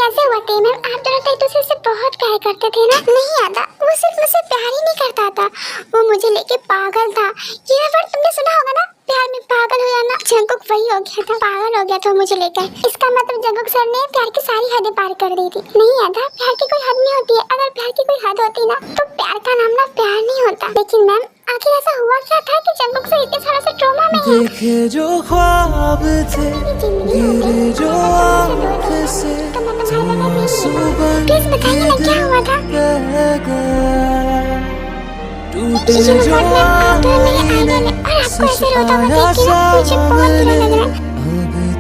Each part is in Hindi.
कैसे हुआ थे मैम? आप दोनों तो एक दूसरे से बहुत प्यार करते थे ना? नहीं आता, वो सिर्फ मुझसे प्यार ही नहीं करता था, वो मुझे लेके पागल था। ये वर्ड तुमने सुना होगा ना, प्यार में पागल हो जाना। जंकुक वही हो गया था, पागल हो गया था मुझे लेकर। इसका मतलब जंकुक सर ने प्यार की सारी हदें पार कर दी थी। नहीं आता, प्यार की कोई हद नहीं होती है। अगर प्यार की कोई हद होती ना तो प्यार का नाम ना प्यार नहीं होता। लेकिन मैम आखिर ऐसा हुआ क्या था कि जंकुक सर इतने सालों से ट्रॉमा में है? देखे जो ख्वाब थे गिरे जो आँख से प्लीज बताइए ना क्या हुआ था? टूटे जो अब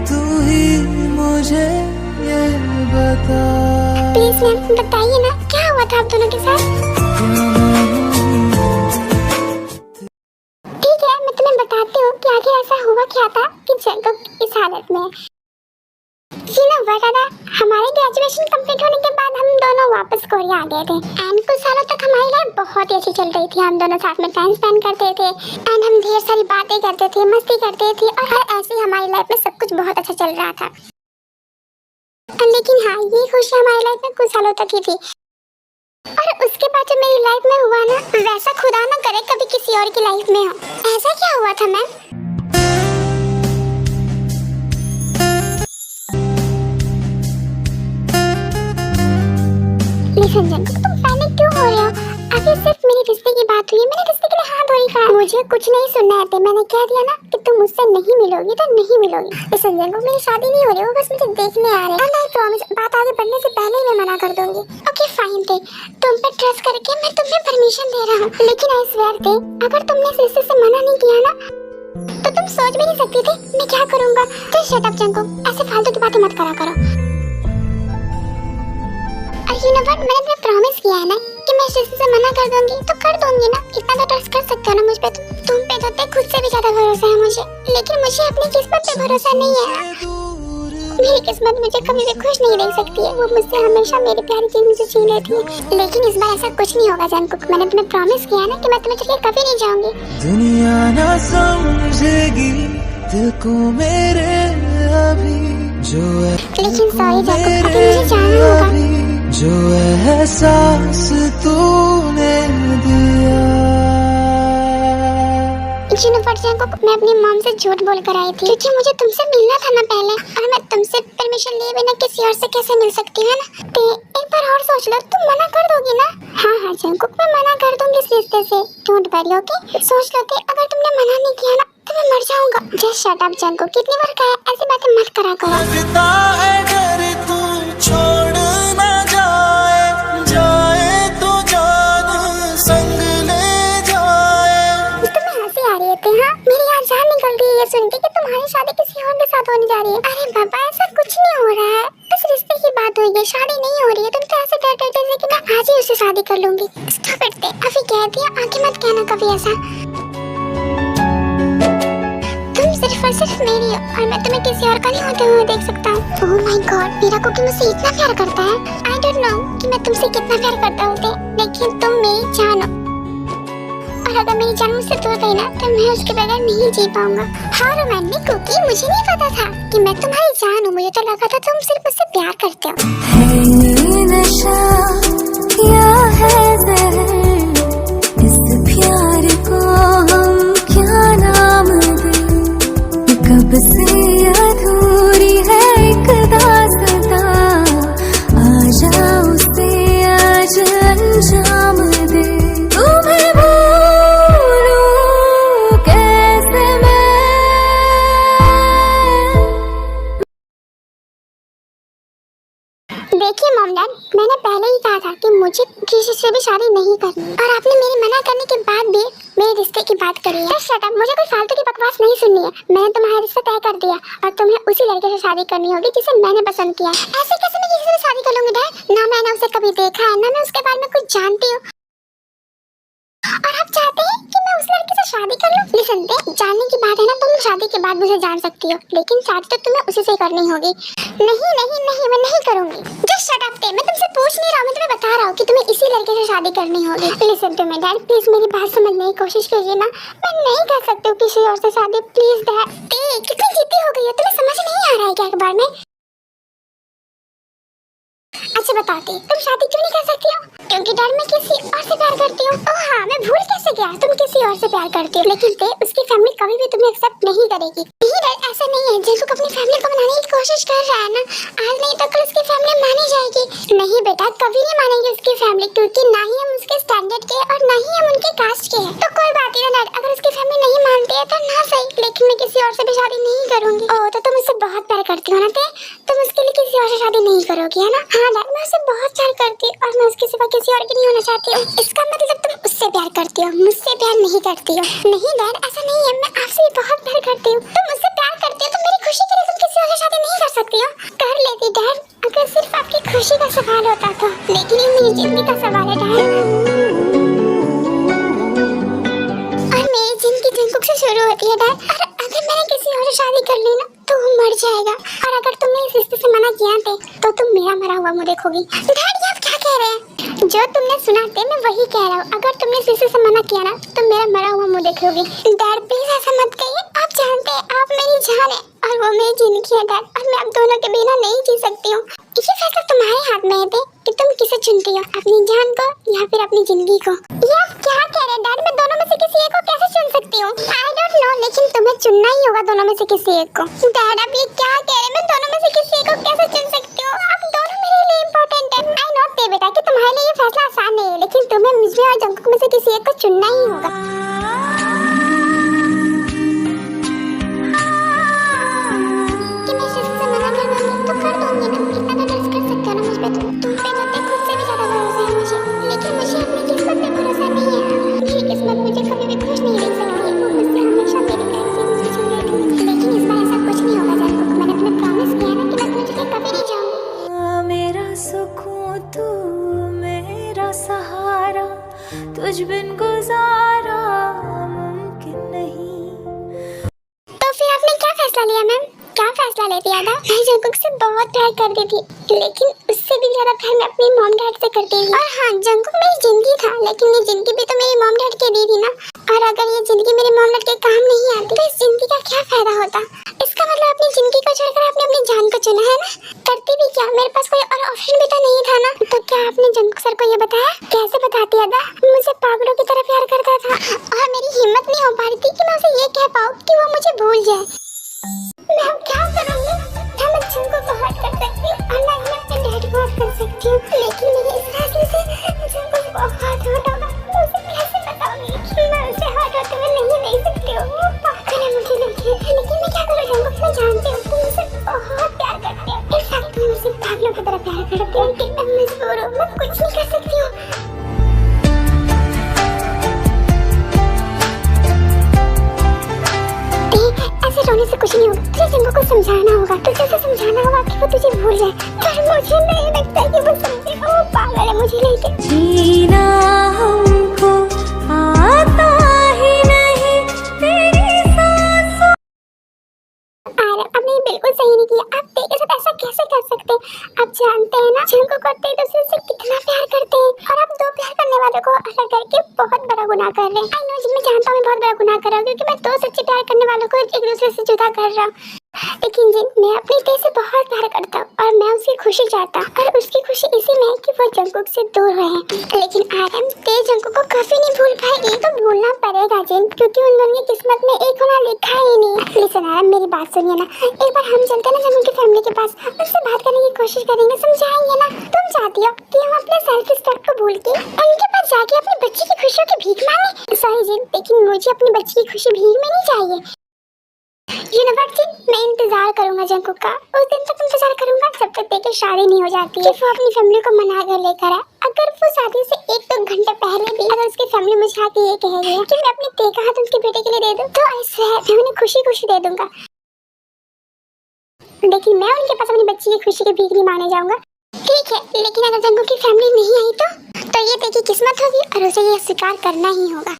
तू ही मुझे ये बता। प्लीज मैम बताइए ना क्या हुआ था आप दोनों के साथ? ठीक है, मैं तुम्हें बताती हूँ कि आखिर ऐसा हुआ क्या था कि जंकुक इस हालत में है। हमारे ग्रेजुएशन कंप्लीट होने के बाद हम दोनों वापस कोरिया आ गए थे एंड कुछ सालों तक हमारी लाइफ बहुत ही अच्छी चल रही थी। हम दोनों साथ में टाइम स्पेंड करते थे एंड हम ढेर सारी बातें करते थे, मस्ती करते थे और हर ऐसे ही हमारी लाइफ में सब कुछ बहुत अच्छा चल रहा था। लेकिन हाँ, ये खुशी हमारी लाइफ में कुछ सालों तक ही थी और उसके बाद जो मेरी लाइफ में हुआ ना, वैसा खुदा ना करे कभी किसी और की लाइफ में हो। ऐसा क्या हुआ था मैम? लिसन जंकुक, तुम पैनिक क्यों हो रहे हो? अभी सिर्फ मेरे रिश्ते की बात हुई है, मैंने रिश्ते के लिए हाँ धोरी कहा। मुझे कुछ नहीं सुनना है, मैंने कह दिया ना कि तुम मुझसे नहीं मिलोगी तो नहीं मिलोगी। लिसन जंकुक, मेरी शादी नहीं हो रही, वो बस मुझे देखने आ रहे हैं। आई प्रॉमिस, बात आगे बढ़ने से पहले मैं मना कर दूंगी। ओके फाइन थे, तुम पे ट्रस्ट करके मैं तुम्हें परमिशन दे रहा हूँ, लेकिन आई स्वेयर थे अगर तुमने इस रिश्ते से मना नहीं किया ना तो तुम सोच भी नहीं सकती थी मैं क्या करूँगा। तो शट अप जंकुक, ऐसे फालतू की बातें मत करा करो। You know what? मैंने तुम्हें प्रॉमिस किया है ना कि मैं इस रिश्ते से मना कर दूंगी तो कर दूंगी ना। इतना तो ट्रस्ट कर सकते हो ना मुझ पे। तुम पे तो खुद से भी ज्यादा भरोसा है मुझे, लेकिन मुझे अपनी किस्मत पे भरोसा नहीं है। मेरी किस्मत मुझे कभी भी खुश नहीं देख सकती है, वो मुझसे हमेशा मेरी प्यारी चीज मुझे छीन लेती है। लेकिन इस बार ऐसा कुछ नहीं होगा जंकुक, मैंने तुम्हें प्रॉमिस किया ना कि मैं तुम्हें छोड़ के कभी नहीं जाऊंगी। दुनिया ना समझेगी दिल को मेरे अभी जो है, लेकिन सॉरी जंकुक, अभी मुझे जाना होगा। जो एहसास तूने दिया। जंकुक, मैं अपनी मॉम से झूठ बोल कर आई थी क्योंकि मुझे तुमसे मिलना था ना पहले, और मैं तुमसे परमिशन लिए बिना किसी और से कैसे मिल सकती हूँ ना? तो एक बार और सोच लो, तुम मना कर दोगी ना? हाँ हाँ जंकुक, मैं मना कर दूंगी इस रिश्ते से, डोंट वरी ओके। सोच लो कि अगर तुमने मना नहीं किया ना तो मैं मर जाऊंगा। जस्ट शट अप जंकुक, कितनी बार कहा है ऐसी बातें मत करा करो। सुन के कि तुम्हारी शादी किसी और के साथ होने जा रही है। अरे बाबा, ऐसा कुछ नहीं हो रहा है, बस रिश्ते की बात हुई है, शादी नहीं हो रही है। तुम तो ऐसे डरते थे कि मैं आज ही उससे शादी कर लूंगी। स्टॉप इट, अभी कह दिया, आगे मत कहना कभी ऐसा। तुम सिर्फ और सिर्फ मेरी हो और मैं तुम्हें किसी और का नहीं होते हुए देख सकता हूँ। ओह माय गॉड, मेरा कुकी मुझसे इतना प्यार करता है। आई डोंट नो कि मैं तुमसे कितना प्यार करता हूँ, लेकिन तुम मेरी जान हो और अगर मेरी जान मुझसे दूर गई ना तो मैं उसके बगैर नहीं जी पाऊंगा। हाँ रोमांटिक कुकी, मुझे नहीं पता था कि मैं तुम्हारी जान हूँ, मुझे तो लगा था तुम सिर्फ मुझसे प्यार करते हो। है नशा क्या है ज़हर, इस प्यार को हम क्या नाम दें, कब से अधूरी है एक दास्तां, आजा उसे आज अंजाम दे। देखिए मॉम डैड, मैंने पहले ही कहा था कि मुझे किसी से भी शादी नहीं करनी, और आपने मेरे मना करने के बाद भी मेरे रिश्ते की बात करी है। शट अप, मुझे कोई फालतू की बकवास नहीं सुननी है। मैंने तुम्हारा रिश्ता तय कर दिया और तुम्हें उसी लड़के से शादी करनी होगी जिसे मैंने पसंद किया। ऐसे कैसे मैं किसी से शादी कर लूंगी डैड? ना मैंने उसे कभी देखा है, ना मैं उसके बारे में कुछ जानती हूँ, और आप चाहते हैं कि मैं उस लड़के से शादी कर लूं? लिसन दे, जानने की बात है ना, तुम शादी के बाद मुझे जान सकती हो, लेकिन शादी तो तुम्हें उसी से करनी होगी। नहीं नहीं नहीं, मैं नहीं करूंगी। जस्ट शट अप, मैं तुमसे पूछ नहीं रहा हूं, मैं तुम्हें बता रहा हूं कि तुम्हें इसी लड़के से शादी करनी होगी। Listen to me dad, please मेरी बात समझने की कोशिश कीजिए ना। मैं नहीं कर सकती हूँ किसी और से शादी, प्लीज डैड। कितनी जिद्दी हो गई है, तुम्हें समझ नहीं आ रहा है क्या एक बार में? अच्छा बताती, तुम शादी क्यों नहीं कर सकती हो? क्योंकि डैड मैं किसी और से प्यार करती हूँ। ओह हाँ, मैं भूल कैसे गया, तुम किसी और से प्यार करती हो, लेकिन ते उसकी फैमिली कभी भी तुम्हें एक्सेप्ट नहीं करेगी। नहीं डैड, ऐसा नहीं है, जंकुक अपनी फैमिली को मनाने की कोशिश कर रहा है ना, आज नहीं तो कल उसकी फैमिली मानी जाएगी। नहीं बेटा, कभी नहीं मानेंगे उसकी फैमिली, क्योंकि ना ही हम उसके स्टैंडर्ड के और ना ही हम उनके कास्ट के हैं। तो कोई बात ही ना डैड, अगर उसकी फैमिली नहीं मानती है तो ना सही, लेकिन मैं किसी और से भी शादी नहीं करूंगी। ओह तो तुम उससे बहुत प्यार करती हो ना ते, तुम उसके लिए किसी और से शादी नहीं करोगी है ना? हाँ डैड, मैं उससे बहुत प्यार करती हूँ और मैं उसके सिवा किसी और की नहीं होना चाहती हूँ। इसका मतलब तुम उससे प्यार करती हो, मुझसे प्यार नहीं करती हो। नहीं डैड, ऐसा नहीं है, मैं आपसे भी बहुत प्यार करती हूँ। तुम मुझसे प्यार करती हो तो मेरी खुशी के लिए तुम किसी और से शादी नहीं कर सकती हो? कर लेती डैड, अगर सिर्फ आपकी खुशी का सवाल होता तो, लेकिन ये मेरी जिंदगी का सवाल है डैड। और मेरी जिंदगी जंकुक से शुरू होती है डैड, और अगर मैंने किसी और से शादी कर ली ना तो वो मर जाएगा, और अगर तुमने इस रिश्ते से मना किया तो तुम मेरा मरा हुआ मुंह देखोगी। डैड आप क्या कह रहे हैं? जो तुमने सुना थे मैं वही कह रहा हूँ, अगर तुमने इस रिश्ते से मना किया ना तो मेरा मरा हुआ मुंह देखोगी। डैड प्लीज ऐसा मत कहिए, आप जानते हैं आप मेरी जान है और वो मेरी जिंदगी है डैड, और मैं आप दोनों के बिना नहीं जी सकती हूँ। ये फैसला तुम्हारे हाथ में है कि तुम किसे चुनती हो, अपनी जान को या फिर अपनी जिंदगी को। ये आप क्या कह रहे हैं डैड, मैं दोनों में से किसी एक को कैसे चुन सकती हूँ? आई डोंट नो, लेकिन तुम्हें चुनना ही होगा दोनों में से किसी एक को। डैड आप ये क्या कह रहे हैं, मैं दोनों में से किसी एक को कैसे चुन सकती हूँ? आप दोनों मेरे लिए इम्पोर्टेंट है। आई नो ते बेटा कि तुम्हारे लिए ये फैसला आसान नहीं है, लेकिन तुम्हें मुझे और जंकुक में से किसी एक को चुनना ही होगा। कि मैं इस रिश्ते से मना कर दूंगी तो कर दूंगी ना, इतना तो ट्रस्ट कर सकते हो ना मुझ पे। तुम पे तो ते खुद से भी ज्यादा भरोसा है मुझे, लेकिन मुझे अपनी किस्मत पे भरोसा नहीं है। मेरी किस्मत मुझे कभी भी खुश नहीं देख सकती है, वो मुझसे हमेशा मेरी ऐसी मुझे छुड़ाएगी। लेकिन इस बार ऐसा कुछ नहीं होगा जंकुक, मैंने अपने प्रॉमिस किया ना कि मैं तुम्हें छोड़ कभी नहीं जाऊंगी। मेरा सुकून तू, मेरा सहारा, तुझ बिन गुजारा मुमकिन नहीं। तो फिर आपने क्या फैसला लिया मैम? क्या फैसला लेती आदा? मैं जंकुक से बहुत प्यार करती थी, लेकिन उससे भी ज्यादा प्यार मैं अपनी मॉम डैड से करती थी। और हाँ, जंकुक मेरी जिंदगी था, लेकिन ये जिंदगी भी तो मेरी मॉम डैड के दी थी ना। और अगर ये जिंदगी मेरे मॉम डैड के काम नहीं आती तो इस जिंदगी का क्या फायदा होता? इसका मतलब अपनी जिंदगी को छोड़कर आपने अपनी जान को चुना है ना? करती भी क्या, मेरे पास कोई और ऑप्शन भी तो नहीं था ना। तो क्या आपने जंकुक सर को ये बताया? कैसे बताती आदा? मुझे पागलों की तरह प्यार करता था और मेरी हिम्मत नहीं हो पा रही थी कि मैं उसे ये कह पाऊँ कि वो मुझे भूल जाए। मैं अब क्या करूँगी? मैं जंकुक को हर्ट कर सकती हूँ और ना ही अपने डैड को हर्ट कर सकती हूँ, लेकिन मेरे इस फैसले से जंकुक बहुत हर्ट होगा। मैं उसे कैसे बताऊंगी कि मैं उसे हर्ट होते हुए नहीं देख सकती हूँ? वो पागल है मुझे लेकिन मैं क्या करूँ जंकुक? मैं जानती हूँ तुम मुझसे बहुत प्यार करते हो, इनफैक्ट तुम मुझसे पागलों की तरह प्यार करते हो, लेकिन मैं मजबूर हूँ, मैं कुछ नहीं कर सकती हूँ। ऐसे रोने से कुछ नहीं होगा, तुझे जंकुक को समझाना होगा, तुझे उसे समझाना होगा कि वो तुझे भूल जाए, पर मुझे नहीं लगता कि वो समझेगा, वो पागल है मुझे लेके। जीना हमको आता ही नहीं तेरी सांसों। आपने बिल्कुल सही नहीं किया, आप ते के साथ ऐसा कैसे कर सकते हैं? आप जानते हैं ना जंकुक और ते दूसरे से कितना प्यार करते हैं, और आप दो प्यार करने वालों को अलग करके बहुत बड़ा गुनाह कर रहे हैं। आई नो, मैं जानता हूँ मैं बहुत बड़ा गुनाह कर रहा हूँ, क्योंकि मैं दो सच्चे प्यार करने वालों को एक दूसरे से जुदा कर रहा हूँ। लेकिन जिन मैं अपनी ते से बहुत प्यार करता हूँ और मैं उसकी खुशी चाहता हूँ, और उसकी खुशी इसी में है कि वो जंकुक से दूर रहे। लेकिन आरएम ते जंकुक को कभी नहीं भूल पाएगी, तो भूलना पड़ेगा जिन, क्योंकि उन दोनों की किस्मत में एक होना लिखा ही नहीं। लिसन आरएम, मेरी बात सुनिए ना, एक बार हम चलते हैं ना जंकुक की फैमिली के पास, उससे बात करने की कोशिश करेंगे, समझाएंगे ना। तुम चाहती हो कि हम अपने सेल्फ रिस्पेक्ट को भूल के उनके पास जाके अपनी बच्ची की खुशियों की भीख मांगे? सॉरी जिन, लेकिन मुझे अपनी बच्ची की खुशी भीख में नहीं चाहिए। मैं इंतजार करूंगा जंकुक का, उस दिन तक इंतजार करूंगा जब तक देखिए शादी नहीं हो जाती है, वो अपनी फैमिली को मना कर लेकर आए। अगर वो शादी से 1-2 घंटे पहले भी अगर उसकी फैमिली मुझे आके ये कहेगी कि मैं अपने ते का हाथ उनके बेटे के लिए दे दूं, तो ऐसे मैं उन्हें खुशी खुशी दे दूंगा। लेकिन मैं उनके पास अपनी बच्ची की खुशी की भीख नहीं मांगने जाऊंगा। ठीक है, लेकिन अगर जंकुक की फैमिली नहीं आई तो ये ते की किस्मत होगी और उसे ये स्वीकार करना ही होगा।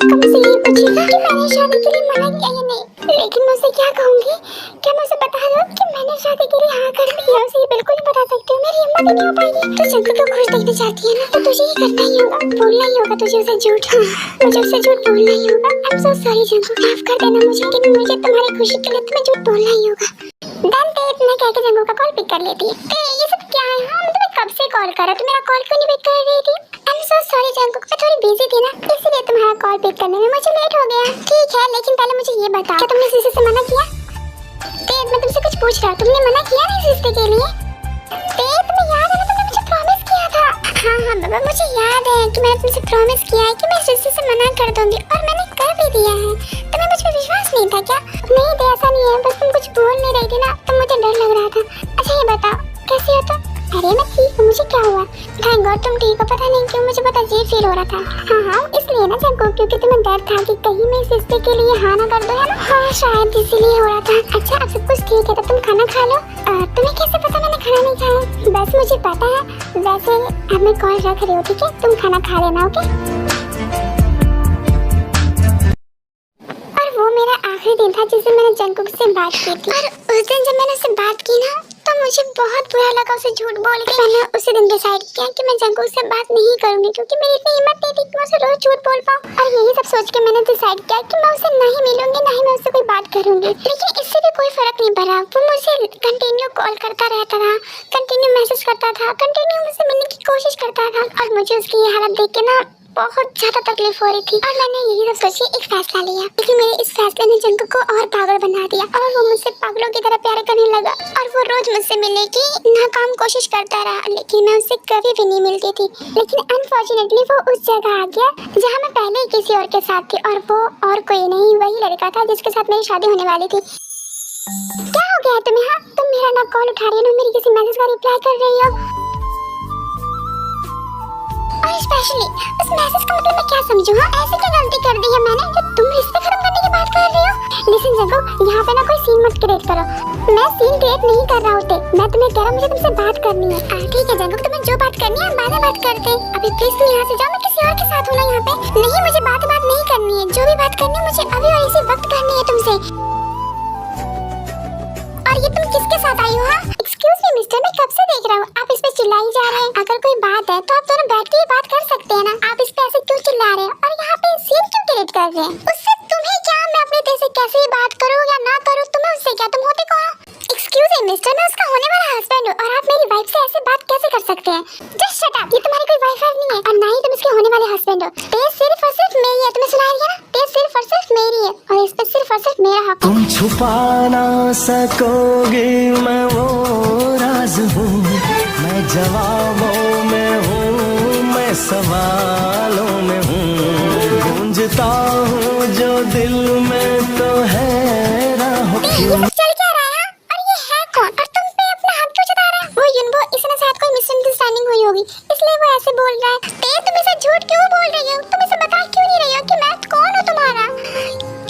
पक्का मुझसे यही पूछेगा कि मैंने शादी के लिए मना किया या नहीं। लेकिन मैं उसे क्या कहूँगी? क्या मैं उसे बता दूँ कि मैंने शादी के लिए हाँ कर दी? मैं उसे ये बिल्कुल नहीं बता सकती हूँ, मेरी हिम्मत ही नहीं हो पाएगी। तो जंकुक को खुश देखना चाहती है ना, तो तुझे ही करना ही होगा, बोलना ही होगा तुझे उसे झूठ। मुझे उसे झूठ बोलना ही होगा। I am so sorry Jungkook, माफ कर देना मुझे, लेकिन मुझे तुम्हारी खुशी के लिए तुम्हें झूठ बोलना ही होगा। डन ते इतना कह के जंकुक का कॉल पिक कर लेती है। ये सब क्या है? हाँ, मैं तुम्हें कब से कॉल कर रहा, तुम मेरा कॉल क्यों नहीं पिक कर रही थी? I am so sorry Jungkook, मैं थोड़ी बिजी थी ना, इसलिए तुम्हारा कॉल पिक करने में मुझे लेट हो गया। ठीक है, लेकिन पहले मुझे ये बता, क्या तुमने किसी से मना किया? तेज, मैं तुमसे कुछ पूछ रहा हूँ, तुमने मना किया नहीं रिश्ते के लिए? तेज, तुम्हें याद है ना, तुमने मुझे प्रॉमिस किया था। हाँ हाँ बाबा, मुझे याद है कि मैंने तुमसे प्रॉमिस किया है कि मैं इस रिश्ते से मना कर दूंगी, और मैंने कर भी दिया है। तुम्हें मुझ पर विश्वास नहीं था क्या? नहीं तो ऐसा नहीं है, बस तुम कुछ बोल नहीं रही थी ना, तो मुझे डर लग रहा था। अच्छा ये बताओ, कैसे हो तुम? अरे मैं ठीक हूँ, मुझे क्या हुआ? थैंक गॉड तुम ठीक हो। पता नहीं क्यों मुझे बहुत अजीब फील हो रहा था। हाँ, इसलिए ना जंकुक, क्योंकि तुम्हें डर था कि कहीं मैं इस रिश्ते के लिए हाँ ना कर दूँ, है ना? हाँ, शायद इसीलिए हो रहा था। अच्छा अब सब कुछ ठीक है, तो तुम खाना खा लो। तुम्हें कैसे पता मैंने खाना नहीं खाया? बस मुझे पता है। वैसे अब मैं कॉल रख रही हूँ, ठीक है? तुम खाना खा लेना, ओके? और वो मेरा आखिरी दिन था जिस दिन मैंने जंकुक से बात की थी। और उस दिन जब मैंने उससे बात की ना, तो मुझे बहुत बुरा लगा उसे झूठ बोल के। मैंने उसी दिन डिसाइड किया कि मैं जंकुक से बात नहीं करूंगी, क्योंकि मेरी इतनी हिम्मत नहीं थी कि मैं उसे रोज झूठ बोल पाऊं। और यही सब सोच के मैंने डिसाइड किया कि मैं उसे नहीं मिलूंगी, ना ही मैं उससे कोई बात करूंगी। लेकिन इससे भी कोई फर्क नहीं पड़ा। वो मुझे कंटिन्यू कॉल करता रहता था, कंटिन्यू मैसेज करता था, कंटिन्यू मुझसे मिलने की कोशिश करता था। और मुझे उसकी ये हालत देख के ना बहुत ज्यादा तकलीफ हो रही थी। और मैंने यही सब सोची एक फैसला लिया, लेकिन मेरे इस फैसले ने जंकुक को और पागल बना दिया, और वो मुझसे पागलों की तरह प्यार करने लगा। और वो रोज मुझसे मिलने की नाकाम कोशिश करता रहा, लेकिन मैं उससे कभी भी नहीं मिलती थी। लेकिन अनफॉर्चुनेटली वो उस जगह आ गया जहाँ मैं पहले ही किसी और के साथ थी, और वो और कोई नहीं, वही लड़का था जिसके साथ मेरी शादी होने वाली थी। क्या हो गया तुम्हें? हाँ, तुम मेरा ना कॉल उठा रही हो, ना मेरी किसी मैसेज का रिप्लाई कर रही हो। और स्पेशली उस मैसेज का मतलब मैं क्या समझूं? हाँ, ऐसे क्या गलती कर दी है मैंने जो तुम रिश्ते खत्म करने की बात कर रही हो? लिसन जंकुक, यहाँ पे ना कोई सीन मत क्रिएट करो। मैं सीन क्रिएट नहीं कर रहा हूँ, मैं तुम्हें कह रहा हूँ मुझे तुमसे बात करनी है। ठीक है जंकुक, तुम्हें जो बात करनी है बाद में बात करते हैं। अभी प्लीज तुम यहाँ से जाओ, मैं किसी और के साथ हूँ ना यहाँ पे। नहीं, मुझे बात नहीं करनी है, जो भी बात करनी है मुझे अभी और इसी वक्त करनी है तुमसे। और ये तुम किसके साथ आई हो? हाँ, एक्सक्यूज मी मिस्टर, मैं कब से देख रहा हूँ आप इस पे चिल्लाई जा रहे हैं। अगर कोई बात है तो आप दोनों बैठ के बात कर सकते हैं ना, आप इस पे ऐसे क्यों चिल्ला रहे हैं और यहाँ पे सीन क्यों क्रिएट कर रहे हैं? उससे तुम्हें क्या? मैं अपने दिल से कैसे बात करूँ या ना करूँ, तुम्हें उससे क्या? तुम होते कौन? एक्सक्यूज मी मिस्टर, मैं उसका होने वाला हस्बैंड हूँ, और आप मेरी वाइफ से ऐसे बात कैसे कर सकते हैं? जस्ट शट अप, ये तुम्हारी कोई वाइफ नहीं है, और ना ही तुम इसके होने वाले हस्बैंड हो। तेज सिर्फ और सिर्फ मेरी है, तुम्हें सुनाया गया ना? तेज सिर्फ और सिर्फ मेरी है, और इस पे सिर्फ और सिर्फ मेरा हक है। तुम छुपा ना सकोगे मैं वो राज हूँ, मैं जवाबों में हूँ, मैं सवालों में हूँ, गूंजता हूँ जो दिल में तो है राह क्यों। चल क्या रहा है? और ये है कौन? और तुम पे अपना हाथ क्यों जता रहा है? वो युनबो, इसने शायद कोई मिसअंडरस्टैंडिंग हुई होगी, इसलिए वो ऐसे बोल रहा है। ते तुम इसे झूठ क्यों बोल रही हो? तुम इसे बता क्यों नहीं रही हो कि मैं कौन हूँ तुम्हारा?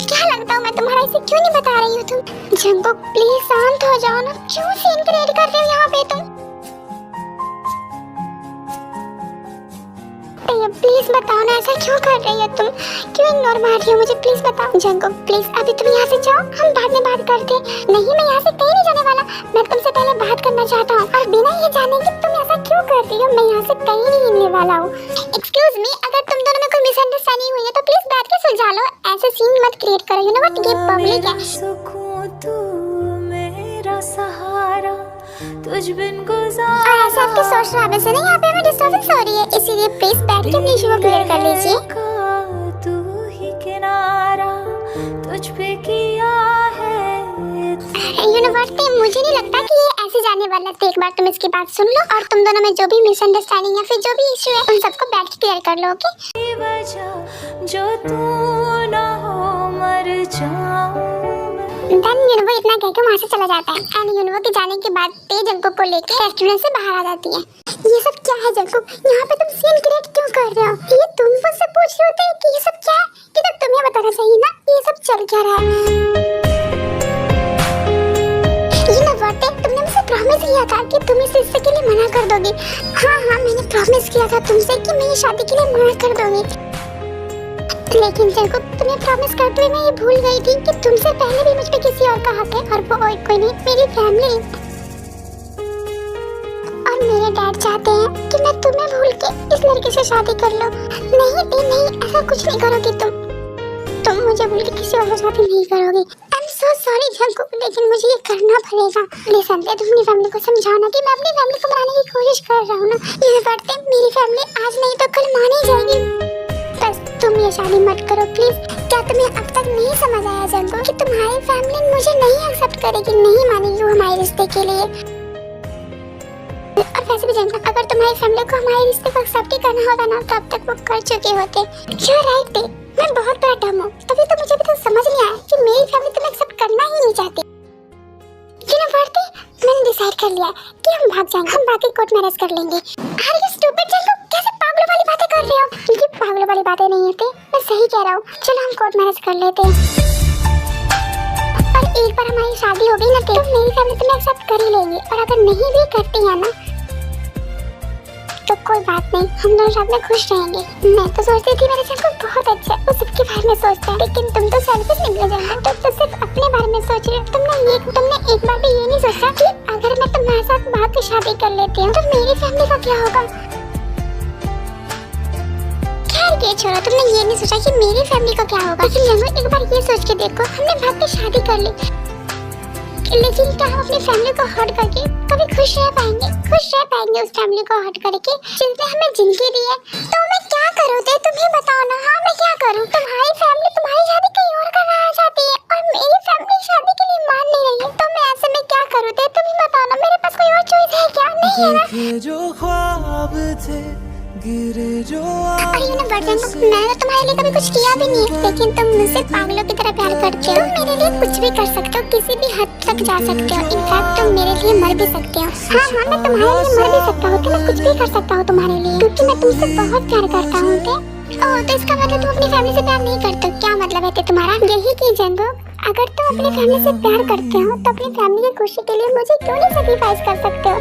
क्या लगता हूँ मैं तुम्हारा, इसे क्यों नहीं बता रही हो तुम? जंकुक प्लीज शांत हो जाओ ना, क्यों सीन क्रिएट कर रहे हो यहाँ पे तुम? प्लीज बताओ ना, ऐसा क्यों कर रही हो तुम? क्यों इग्नोर मार रही हो मुझे? प्लीज बताओ जंकुक, प्लीज अभी तुम यहाँ से जाओ, हम बाद में बात करते हैं। नहीं, मैं यहाँ से कहीं नहीं जाने वाला, मैं तुमसे पहले बात करना चाहता हूँ, और बिना ये जाने कि तुम ऐसा क्यों कर रही हो, मैं यहाँ से कहीं नहीं हिलने वाला हूँ। एक्सक्यूज मी, अगर तुम दोनों में कोई मिसअंडरस्टैंडिंग हुई है तो प्लीज बैठ के सुलझा लो, ऐसे सीन मत क्रिएट करो। यू नो व्हाट, ये पब्लिक है। सुकून तू मेरा सहारा, तुझ बिन गुजार। और ऐसे आपके सोच रहा है नहीं, यहाँ पे हमें डिस्टर्बेंस हो रही है, इसीलिए प्लीज बैठ के अपनी इशू को क्लियर कर लीजिए। तू ही किनारा, तुझ पे किया है। यू नो व्हाट, मुझे नहीं लगता कि ये ऐसे जाने वाला था। एक बार तुम इसकी बात सुन लो, और तुम दोनों में जो भी मिसअंडरस्टैंडिंग या फिर जो भी इशू है उन सबको बैठ के क्लियर कर लो, ओके? वजह जो तू ना हो मर जाऊं। देन युनबो इतना कह के वहाँ से चला जाता है, एंड युनबो के जाने के बाद ते जंकुक को लेके रेस्टोरेंट से बाहर आ जाती है। ये सब क्या है जंकुक? यहाँ पे तुम सीन क्रिएट क्यों कर रहे हो? ये तुम मुझसे पूछ रहे होते कि ये सब क्या है? ये तो तुम्हें बताना चाहिए ना, ये सब चल क्या रहा है? ये ना वाटे, तुमने मुझसे प्रॉमिस किया था कि तुम इस रिश्ते के लिए मना कर दोगी। हाँ हाँ, मैंने प्रॉमिस किया था तुमसे कि मैं ये शादी के लिए मना कर दूंगी। लेकिन जंकुक, तुम्हें प्रॉमिस करते हुए मैं ये भूल गई थी कि तुमसे पहले भी मुझ पे किसी और का हक है, और वो और कोई नहीं, मेरी फैमिली। और मेरे डैड चाहते हैं कि मैं तुम्हें भूल के इस लड़के से शादी कर लूं। नहीं, ऐसा कुछ नहीं करोगी तुम मुझे भूल के किसी और से शादी नहीं करोगी। I am so sorry Jungkook, लेकिन मुझे ये करना पड़ेगा। लिसन, तुम अपनी फैमिली को समझाओ ना कि मैं अपनी फैमिली को मनाने की कोशिश कर रहा हूँ ना। ये करते मेरी फैमिली आज नहीं तो कल मान ही जाएगी। बस तुम ये शादी मत करो प्लीज। क्या तुम्हें अब तक नहीं समझ आया जंकुक कि तुम्हारी फैमिली मुझे नहीं एक्सेप्ट करेगी, नहीं मानेगी हमारे रिश्ते के लिए। और वैसे भी जंकुक, अगर तुम्हारी फैमिली को हमारे रिश्ते को एक्सेप्ट ही करना होता ना, तो अब तक वो कर चुके होते। यू राइट थे, मैं बहुत बड़ा डम हूँ, तभी तो मुझे अभी तक समझ नहीं आया कि मेरी फैमिली तुम्हें एक्सेप्ट करना ही नहीं चाहती। यू नो व्हाट, मैंने डिसाइड कर लिया कि हम भाग जाएंगे, हम बाकी कोर्ट मैरिज कर लेंगे। आर यू स्टूपिड जंकुक, कैसे पागलों वाली बातें कर रहे हो? ये पागलों वाली बातें नहीं होती, मैं सही कह रहा हूँ। चलो हम कोर्ट मैरिज कर लेते हैं, और एक बार हमारी शादी हो गई ना तो मेरी फैमिली तुम्हें एक्सेप्ट कर ही लेगी। और अगर नहीं भी करती है ना तो कोई बात नहीं, हम दोनों साथ में खुश रहेंगे। मैं तो सोचती थी मेरे जंकुक बहुत अच्छा है, वो सबके बारे में सोचता है, लेकिन तुम तो सेल्फिश निकले जंकुक, तुम तो सिर्फ अपने बारे में सोच रहे हो। तुमने एक बार भी ये नहीं सोचा कि अगर मैं तुम्हारे साथ भाग के शादी कर लेती हूँ तो मेरी फैमिली का क्या होगा। खैर ये छोड़ो, तुमने ये नहीं सोचा कि मेरी फैमिली का क्या होगा। लेकिन जंकुक, एक बार ये सोच के देखो, हमने भाग के शादी कर ली, लेकिन क्या हम अपनी फैमिली को हर्ट करके कभी खुश रह पाएंगे उस फैमिली को हर्ट करके जिसने हमें जिंदगी दी है। तो मैं क्या करूँ थे, तुम्हें बताओ ना। हाँ मैं क्या करूँ? तुम्हारी फैमिली तुम्हारी शादी कहीं और करना चाहती है और मेरी फैमिली शादी के लिए मान नहीं रही है, तो मैं ऐसे में क्या करूँ थे, तुम ही बताओ ना। मेरे पास कोई और चॉइस है क्या? नहीं है ना। देखे जो ख्वाब थे गिरे जो और यू नो व्हाट जंकुक, मैंने तो तुम्हारे लिए कभी कुछ किया भी नहीं है, लेकिन तुम मुझसे पागलों की तरह प्यार करते हो। तुम मेरे लिए कुछ भी कर सकते हो, किसी भी हद तक जा सकते हो, इनफैक्ट तुम मेरे लिए मर भी सकते हो। हाँ मैं तुम्हारे लिए मर भी सकता हूँ, मैं कुछ भी कर सकता हूँ तुम्हारे लिए, क्योंकि मैं तुमसे बहुत प्यार करता हूँ। तो इसका मतलब तुम अपनी फैमिली से प्यार नहीं करते? क्या मतलब है तुम्हारा? यही कि जंकुक, अगर तुम अपनी फैमिली से प्यार करते हो तो अपनी फैमिली की खुशी के लिए मुझे क्यों नहीं सैक्रिफाइस कर सकते हो?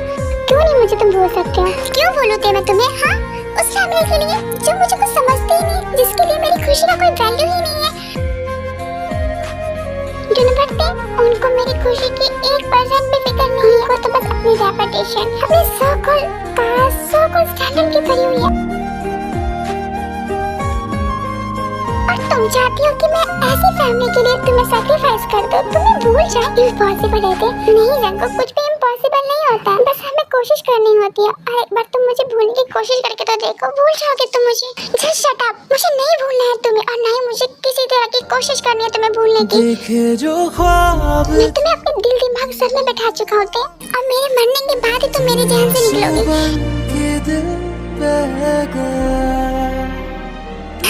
क्यों नहीं मुझे तुम भूल सकते हो? क्यों भूलोगे मैं तुम्हें? हाँ, उस फैमिली के लिए जो मुझे कुछ समझते ही नहीं, जिसके लिए मेरी खुशी का कोई वैल्यू ही नहीं है। उनको मेरी खुशी की 1% भी फिक्र नहीं है, वो तो बस अपनी रेपुटेशन, अपने सो कॉल्ड स्टैंडर्ड की भरी हुई है। और तुम चाहती हो कि मैं ऐसी फैमिली के लिए तुम्हें सैक्रिफाइस कर दूं, तुम्हें भूल जाए। इम्पॉसिबल है नहीं जंकुक, कुछ भी इम्पॉसिबल नहीं होता, बस हमें कोशिश करनी होती है। और एक बार तुम मुझे भूलने की कोशिश करके तो देखो, भूल जाओगे तुम मुझे। जस्ट शट अप, मुझे नहीं भूलना है तुम्हें, और ना ही मुझे किसी तरह की कोशिश करनी है तुम्हें भूलने की। देखे जो ख्वाब मैं तुम्हें अपने दिल दिमाग सब में बैठा चुका होते, और मेरे मरने के बाद ही तुम मेरे जहन से निकलोगे।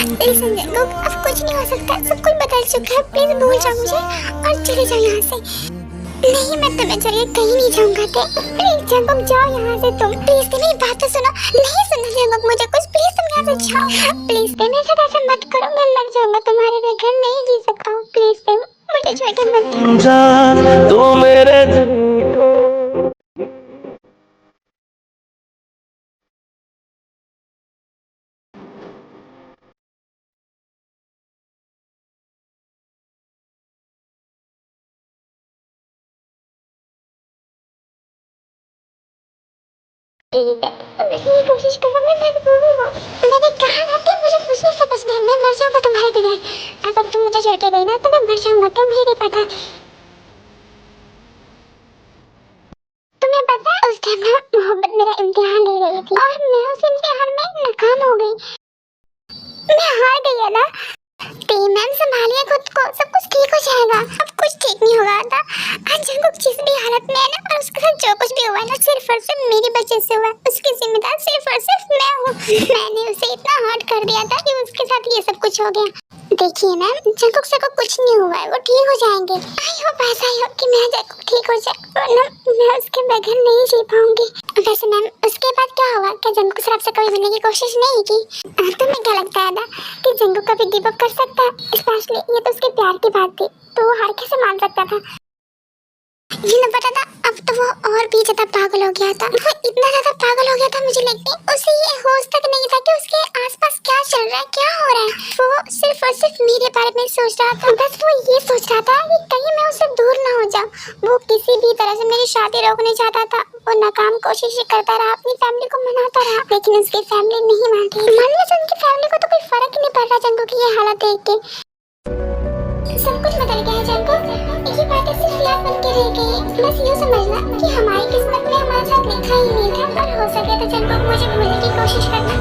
लिसन जंकुक, अब कुछ नहीं हो सकता, सब कुछ बदल चुका है, प्लीज भूल जाओ मुझे और चले जाओ यहाँ से। नहीं मैं तुम्हें छोड़कर कहीं नहीं जाऊंगा। प्लीज जंकुक जाओ यहाँ से तुम, प्लीज मेरी बात तो सुनो। नहीं सुनो जंकुक मुझे कुछ, प्लीज तुम यहाँ से जाओ प्लीज। मेरे साथ ऐसा मत करो, मैं मर जाऊंगा तुम्हारे बगैर, नहीं जी सकता हूँ। प्लीज मुझे छोड़कर मत जा तो मेरे ये कोशिश करो, मैं मजबूर हूँ। मैंने कहा ना कि मुझे खुशी से कुछ नहीं, मैं मर जाऊंगा तुम्हारे बगैर। अगर तुम मुझे छोड़ के गई ना तो मैं मर जाऊंगा, तुम्हें नहीं पता। तुम्हें पता है उस टाइम ना मोहब्बत मेरा इम्तिहान ले रही थी, और मैं उस इम्तिहान में नाकाम हो गई, मैं हार गई है ना। मैम संभालिए खुद को, सब कुछ ठीक हो जाएगा। अब कुछ ठीक नहीं होगा था। आज जंकुक जिस भी हालत में है ना, और उसके साथ जो कुछ भी हुआ है ना, सिर्फ और सिर्फ मेरी वजह से हुआ है। उसकी जिम्मेदार सिर्फ और सिर्फ मैं हूँ। मैंने उसे इतना हर्ट कर दिया था कि उसके साथ ये सब कुछ हो गया। देखिए मैम, जंकुक से को कुछ नहीं हुआ है, वो ठीक हो जाएंगे। आई होप ऐसा ही हो कि मैं जंकुक ठीक हो जाए, वरना मैं उसके बगैर नहीं जी पाऊंगी। वैसे मैम उसके बाद क्या हुआ? क्या जंकुक से आपसे कभी मिलने की कोशिश नहीं की? तुम्हें क्या लगता है ना कि जंकुक कभी गिव अप कर सकता है? स्पेशली ये तो उसके प्यार की बात थी, तो वो हार कैसे मान सकता था? ये न पता था, अब तो वो और भी ज्यादा पागल हो गया था। वो इतना ज्यादा पागल हो गया था, मुझे लगता है उसे ये होश तक नहीं था कि उसके आसपास क्या चल रहा रहा है, क्या हो रहा है? वो सिर्फ और सिर्फ मेरे बारे में सोच रहा था। बस वो ये सोच रहा था कि कहीं मैं उससे दूर ना हो जाऊं। वो किसी भी तरह से मेरी शादी रोकने चाहता था। वो नाकाम कोशिश करता रहा, अपनी फैमिली को मनाता रहा, लेकिन उसकी फैमिली नहीं मान रही। मानने से उनकी फैमिली को तो कोई फर्क ही नहीं पड़ रहा जंगू की ये हालत देख के। सब कुछ बदल गया है जंगू, एक ही बात सिर्फ याद बन के रह गई है। बस यूँ समझना कि हमारी किस्मत में हमारे साथ लिखा ही नहीं था, और हो सके तो जंगू मुझे भूलने की कोशिश करना।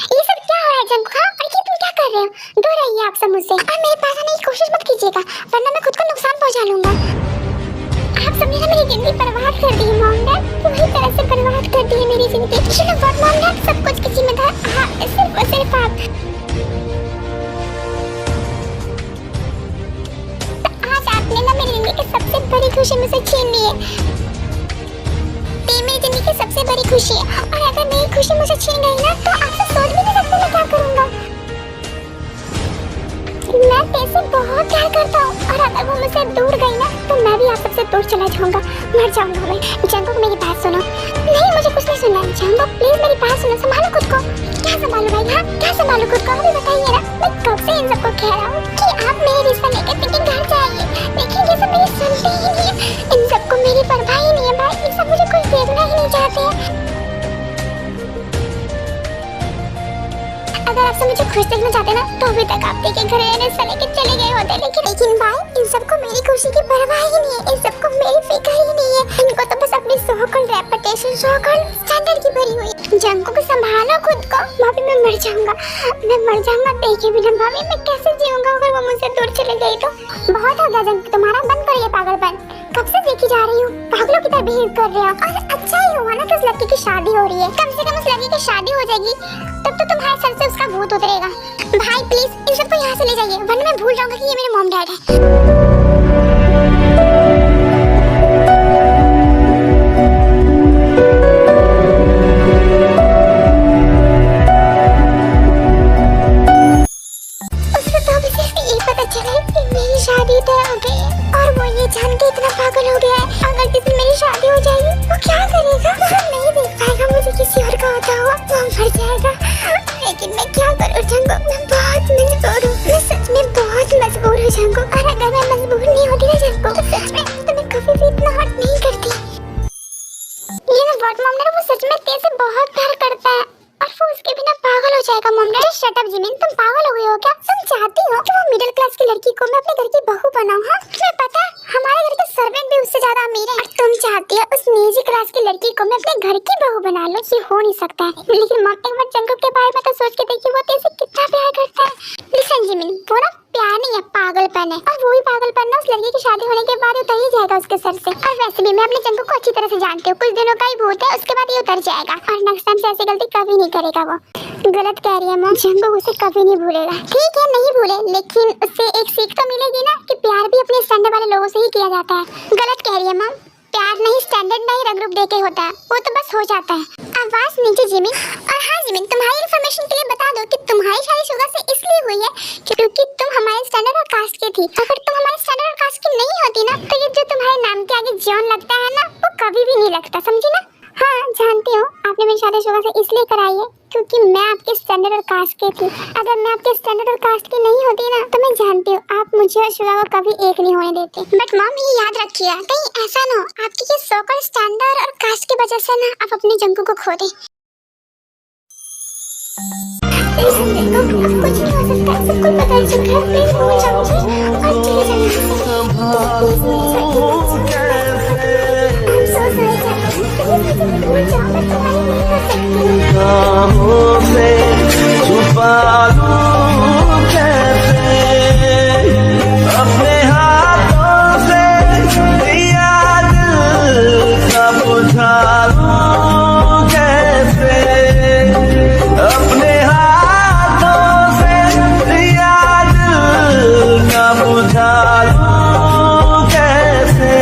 ये सब क्या हो रहा है जंगू? हाँ, और ये तुम क्या कर रहे हो? दूर रहिए आप सब मुझसे, और मेरे पास आने की कोशिश मत कीजिएगा, वरना मैं खुद को नुकसान पहुंचा लूंगा। आप सबने ना मेरी जिंदगी बर्बाद कर दी है मॉम डैड, पूरी तरह से बर्बाद कर दी है मेरी जिंदगी। You know what, mom dad, सब कुछ की जिम्मेदार सिर्फ और सिर्फ आप। तो आज आपने ना मेरी जिंदगी की सबसे बड़ी खुशी मुझसे छीन ली है। ये मेरी जिंदगी की सबसे बड़ी खुशी है, और अगर मेरी खुशी मुझसे छीन गई ना, तो आपसे सोच भी नहीं सकते मैं क्या करूँगा। मैं पैसे बहुत प्यार करता हूँ, और अगर वो मुझसे दूर गई ना, तो मैं भी आप सबसे दूर चला जाऊंगा, मर जाऊंगा मैं। जंगू मेरी बात सुनो। नहीं, मुझे कुछ नहीं सुनना। जंगू प्लीज मेरी बात सुनो, संभालो खुद को। क्या संभालो भाई? हाँ, क्या संभालो खुद को? अभी बताइए ना। मैं कब से इन सबको कह रहा हूँ कि आप मेरे रिश्ता लेकर पिटी घर जाइए, लेकिन ये सब मेरी सुनते ही नहीं है। इन सबको मेरी परवाह ही नहीं है भाई, ये सब मुझे कुछ देखना ही नहीं चाहते हैं। अगर आप सब मुझे खुश देखना चाहते ना, तो अभी तक आप के घर रिश्ता लेके चले गए होते। लेकिन भाई, इन सबको मेरी खुशी की परवाह ही नहीं है, इन सबको मेरी फिक्र ही नहीं है। इनको तो बस अपनी सो-कॉल्ड रेपुटेशन, सो-कॉल्ड स्टैंडर्ड की भरी हुई। जंगू को संभालो खुद को। भाभी मैं मर जाऊंगा, मैं मर जाऊंगा देखे बिना। भाभी मैं कैसे जीऊंगा अगर वो मुझसे दूर चले गई तो? बहुत हो गया जंगू तुम्हारा, बंद करो ये पागलपन। कब से देखी जा रही हूँ पागलों की तरह बिहेव कर रहे हो। और अच्छा ही हुआ ना कि उस लड़की की शादी हो रही है। कम से कम उस लड़की की शादी हो जाएगी, तब तो तुम्हारे सर से उसका भूत उतरेगा। भाई प्लीज इन सबको यहाँ से ले जाइए, वरना मैं भूल जाऊंगा कि ये मेरे मॉम डैड है। उसको तो अभी सिर्फ ये पता चला कि मेरी शादी तय हो गई है, और वो ये जान के इतना पागल हो गया है अगर किसी मेरी शादी हो जाएगी वो क्या करेगा? वो नहीं देख पाएगा मुझे किसी और का होता हुआ, वो मर जाएगा। लेकिन मैं क्या करूँ जंगू, मैं बहुत मजबूर हूँ। मैं सच में बहुत मजबूर हूँ जंगू, और अगर मैं मजबूर नहीं होती ना जंगू, तो सच में तो मैं कभी भी इतना हर्ट नहीं करती। ये ना व्हाट मॉम डैड, वो सच में तेरे से बहुत प्यार करता है, और वो उसके बिना पागल हो जाएगा। Mom dad shut up Jimin, तुम पागल हो गए हो क्या? तुम चाहती हो कि वो मिडिल क्लास की लड़की को मैं अपने घर की बहू बनाऊं? हाँ, तुम्हें पता है हमारे घर के सर्वेंट भी उससे ज्यादा अमीर है, और तुम चाहती हो उस नीची क्लास की लड़की को मैं अपने घर की बहू बना लूं? ये हो नहीं सकता है। लेकिन मॉम एक बार जंगू के बारे में तो सोच के देखिए, वो तेरे से कितना प्यार करता है। लिसन जिमिन, वो ना प्यार नहीं है, पागलपन है, और वो ही पागलपन ना उस लड़की की शादी होने के बाद उतर ही जाएगा उसके सर से। और वैसे भी मैं अपने जंगू को अच्छी तरह से जानती हूँ, कुछ दिनों का ही भूत है, उसके बाद ये उतर जाएगा, और नेक्स्ट टाइम से ऐसी गलती कभी नहीं करेगा वो। गलत कह रही है मॉम, जंगू उसे कभी नहीं भूलेगा। ठीक है नहीं भूले, लेकिन उससे एक सीख तो मिलेगी ना कि प्यार भी अपने स्टैंडर्ड वाले लोगों से ही किया जाता है। गलत कह रही है मॉम, प्यार नहीं स्टैंडर्ड नहीं रंग रूप देके होता है, वो तो बस हो जाता है। आवाज नीचे जिमिन। और हाँ जिमिन, तुम्हारी इन्फॉर्मेशन के लिए बता दो कि तुम्हारी शादी शुगा से इसलिए हुई है क्योंकि तुम हमारे स्टैंडर्ड और कास्ट की थी। अगर तुम हमारे स्टैंडर्ड और कास्ट की नहीं होती ना, तो ये जो तुम्हारे नाम के आगे जॉन लगता है ना, वो कभी भी नहीं लगता, समझी ना? हाँ जानती हूँ, आपने मेरी शादी शुगा से इसलिए कराई है क्योंकि मैं आपके स्टैंडर्ड और कास्ट की थी। अगर मैं आपके स्टैंडर्ड और कास्ट की नहीं होती ना, तो मैं जानती हूँ आप मुझे और शुगा को कभी एक नहीं होने देते। बट मॉम ये याद रखिए, कहीं ऐसा ना हो आपकी ये सो कॉल्ड स्टैंडर्ड और कास्ट की वजह से ना आप अपने जंगू को खो दें। कुछ नहीं हो सकता, सब कुछ बदल चुका है। प्लीज भूल जाओ और चले छुपा लूं कैसे अपने हाथों से याद का बुझा लूं कैसे अपने हाथों से याद का बुझा लूं कैसे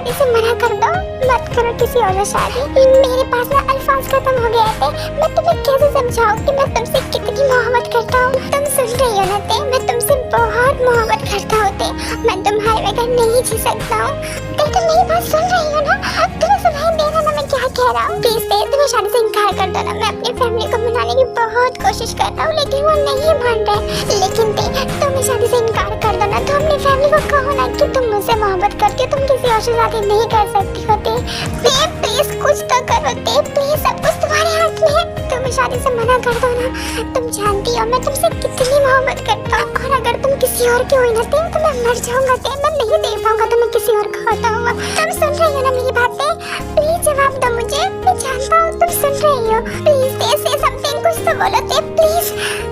शादी से मना कर दो, मत करो किसी और से शादी। मेरे पास ना अल्फाज खत्म हो गए थे, मैं तुम्हें कैसे समझाऊं कि मैं तुमसे कितनी मोहब्बत करता हूँ। तुम सुन रही हो ना ते, मैं तुमसे बहुत मोहब्बत करता हूँ ते, मैं तुम्हारे बगैर नहीं जी सकता हूँ। तुम मेरी बात सुन रही हो ना? तुम्हें सुनाई दे रहा ना मैं क्या कह रहा हूँ? प्लीज ते, तुम्हें शादी से इनकार कर दो ना। मैं अपनी फैमिली को मनाने की बहुत कोशिश कर रहा हूँ, लेकिन वो नहीं मान रहे। लेकिन ते, तुम इस शादी से इनकार कर दो ना, तो अपनी फैमिली को कहो ना कि तुम मुझसे मोहब्बत करती हो, तुम किसी और से शादी नहीं कर सकती हो। ते प्लीज कुछ तो करो ते, प्लीज सब कुछ तुम्हारे हाथ में है। तुम इस शादी से मना कर दो ना। तुम जानती हो मैं तुमसे कितनी मोहब्बत करता हूँ, और अगर तुम किसी और की हुई ना ते, तो मैं मर जाऊंगा ते, मैं नहीं देख पाऊंगा तुम्हें किसी और का होता हुआ। तुम सुन रही हो ना मेरी बातें? प्लीज जवाब दो मुझे, मैं जानता हूँ तुम सुन रही हो। प्लीज ते से समथिंग, कुछ तो बोलो ते प्लीज।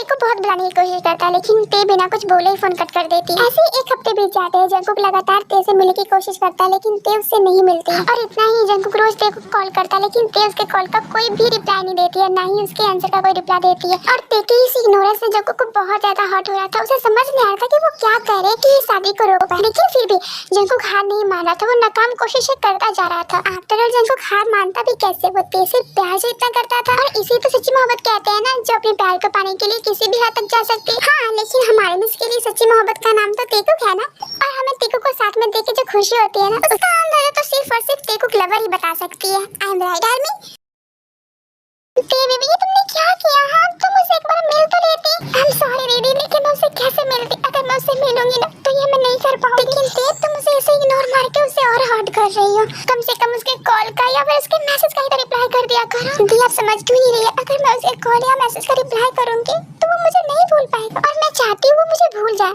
को बहुत बुलाने की कोशिश करता है, लेकिन ते बिना कुछ बोले ही फोन कट कर देती है। ऐसे एक हफ्ते बीत जाते हैं, जंकुक लगातार ते से मिलने की कोशिश करता है, लेकिन ते उससे नहीं मिलती। और इतना ही, जंकुक रोज ते को कॉल करता है, लेकिन ते उसके कॉल का कोई भी रिप्लाई नहीं देती है, ना ही उसके आंसर का कोई रिप्लाई देती है। और ते की इस इग्नोरेंस से जंकुक को बहुत ज्यादा हर्ट हो रहा था। उसे समझ नहीं आ रहा था कि वो क्या करे कि शादी को रोक पाए, लेकिन फिर भी जंकुक हार नहीं मान रहा था। वो नाकाम कोशिशें करता जा रहा था। आफ्टर ऑल जंकुक हार मानता भी कैसे? वो ते से प्यार से इतना करता था, और इसी तो सच्ची मोहब्बत कहते हैं ना, जो अपने प्यार को पाने के लिए किसी भी हद तक जा सकती है। हाँ, लेकिन हमारे में इसके लिए सच्ची मोहब्बत का नाम तो तेकुक है ना, और हमें तेकुक को साथ में देख के जो खुशी होती है ना, उसका अंदाजा तो सिर्फ और सिर्फ तेकुक लवर ही बता सकती है। I am right army? Baby ये तुमने क्या किया? हाँ, तुम मुझसे एक बार मिल तो लेती। आई एम सॉरी दीदी, लेकिन मैं उससे कैसे मिलती? अगर मैं उससे मिलूंगी ना तो ये मैं नहीं कर पाऊंगी। लेकिन देव, तुम उसे ऐसे इग्नोर मार के उससे और हर्ट कर रही हो। कम से कम उसके कॉल का या फिर उसके मैसेज का ही तो रिप्लाई कर दिया करो। दी, आप समझ क्यों नहीं रही है? अगर मैं उसके कॉल या मैसेज का रिप्लाई करूंगी तो वो मुझे नहीं भूल पाएगा, और मैं चाहती हूँ वो मुझे भूल जाए।